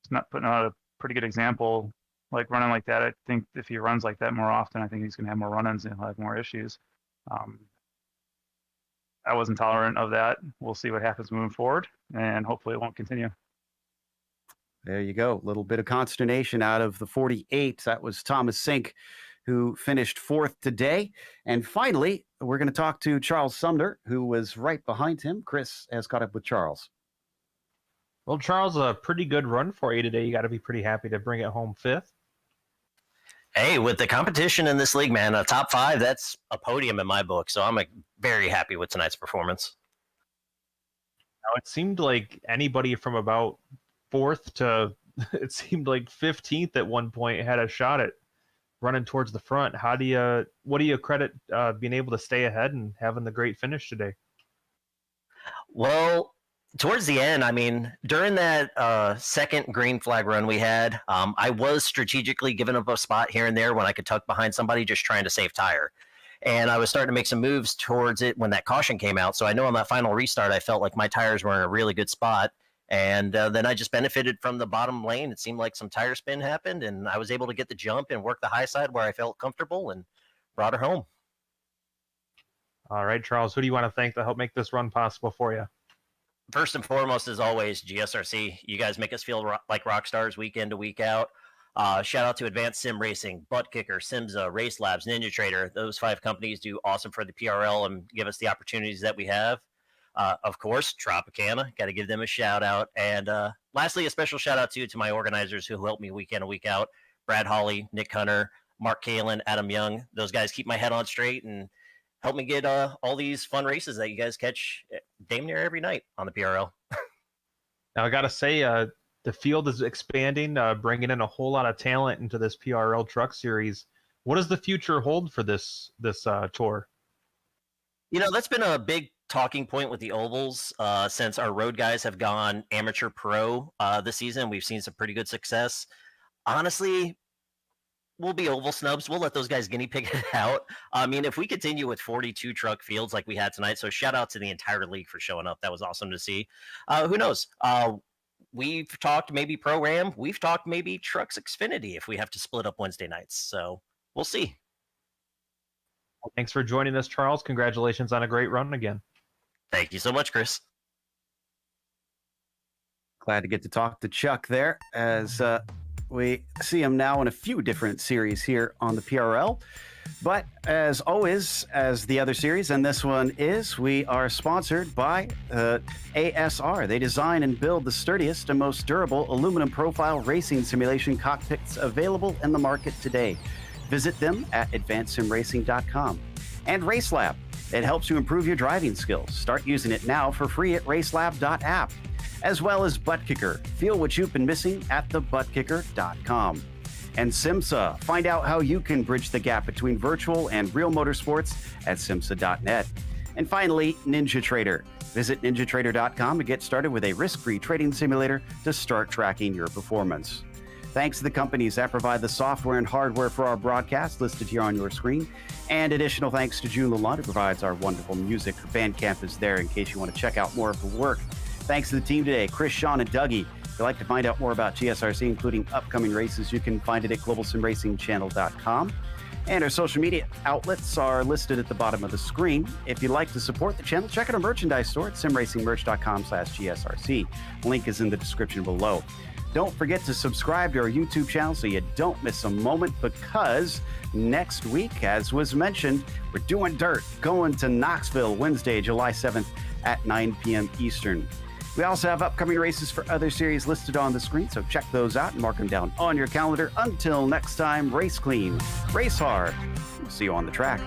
Speaker 7: not putting out a pretty good example. Like running like that, I think if he runs like that more often, I think he's going to have more run-ins and he'll have more issues. I wasn't tolerant of that. We'll see what happens moving forward, and hopefully it won't continue.
Speaker 2: There you go. A little bit of consternation out of the 48. That was Thomas Sink, who finished 4th today. And finally, we're going to talk to Charles Sumner, who was right behind him. Chris has caught up with Charles.
Speaker 4: Well, Charles, a pretty good run for you today. You got to be pretty happy to bring it home 5th.
Speaker 8: Hey, with the competition in this league, man, a top 5, that's a podium in my book. So I'm very happy with tonight's performance.
Speaker 4: Now, it seemed like anybody from about 4th to it seemed like 15th at one point had a shot at running towards the front. What do you credit being able to stay ahead and having the great finish today?
Speaker 8: Well, towards the end, I mean, during that second green flag run we had, I was strategically giving up a spot here and there when I could tuck behind somebody just trying to save tire. And I was starting to make some moves towards it when that caution came out. So I know on that final restart, I felt like my tires were in a really good spot. And then I just benefited from the bottom lane. It seemed like some tire spin happened, and I was able to get the jump and work the high side where I felt comfortable and brought her home.
Speaker 4: All right, Charles, who do you want to thank to help make this run possible for you?
Speaker 8: First and foremost, as always, GSRC. You guys make us feel like rock stars week in to week out. Shout out to Advanced SimRacing, ButtKicker, SimMSA, RaceLabs, Ninja Trader. Those 5 companies do awesome for the PRL and give us the opportunities that we have. Of course, Tropicana, got to give them a shout out. And lastly, a special shout out to my organizers who help me week in and week out. Brad Hawley, Nick Hunter, Mark Kalin, Adam Young. Those guys keep my head on straight and help me get all these fun races that you guys catch damn near every night on the PRL.
Speaker 4: Now, I got to say, the field is expanding, bringing in a whole lot of talent into this PRL Truck Series. What does the future hold for this tour?
Speaker 8: You know, that's been a big talking point with the ovals since our road guys have gone amateur pro this season. We've seen some pretty good success. Honestly, we'll be oval snubs. We'll let those guys guinea pig it out. I mean, if we continue with 42 truck fields like we had tonight, so shout out to the entire league for showing up. That was awesome to see. Who knows? We've talked maybe Pro-Ram. We've talked maybe Trucks Xfinity if we have to split up Wednesday nights. So we'll see.
Speaker 4: Thanks for joining us, Charles. Congratulations on a great run again.
Speaker 8: Thank you so much, Chris.
Speaker 2: Glad to get to talk to Chuck there as we see him now in a few different series here on the PRL. But as always, as the other series, and this one is, we are sponsored by ASR. They design and build the sturdiest and most durable aluminum profile racing simulation cockpits available in the market today. Visit them at advancedsimracing.com. And RaceLab. It helps you improve your driving skills. Start using it now for free at RaceLab.app. As well as ButtKicker. Feel what you've been missing at thebutkicker.com. And SimMSA. Find out how you can bridge the gap between virtual and real motorsports at SimMSA.net. And finally, NinjaTrader. Visit NinjaTrader.com to get started with a risk-free trading simulator to start tracking your performance. Thanks to the companies that provide the software and hardware for our broadcast listed here on your screen. And additional thanks to June Lalonde, who provides our wonderful music. Her Bandcamp is there in case you want to check out more of her work. Thanks to the team today, Chris, Sean, and Dougie. If you'd like to find out more about GSRC, including upcoming races, you can find it at globalsimracingchannel.com. And our social media outlets are listed at the bottom of the screen. If you'd like to support the channel, check out our merchandise store at simracingmerch.com/GSRC. Link is in the description below. Don't forget to subscribe to our YouTube channel so you don't miss a moment, because next week, as was mentioned, we're doing dirt, going to Knoxville Wednesday, July 7th at 9 p.m. Eastern. We also have upcoming races for other series listed on the screen, so check those out and mark them down on your calendar. Until next time, race clean, race hard. We'll see you on the track.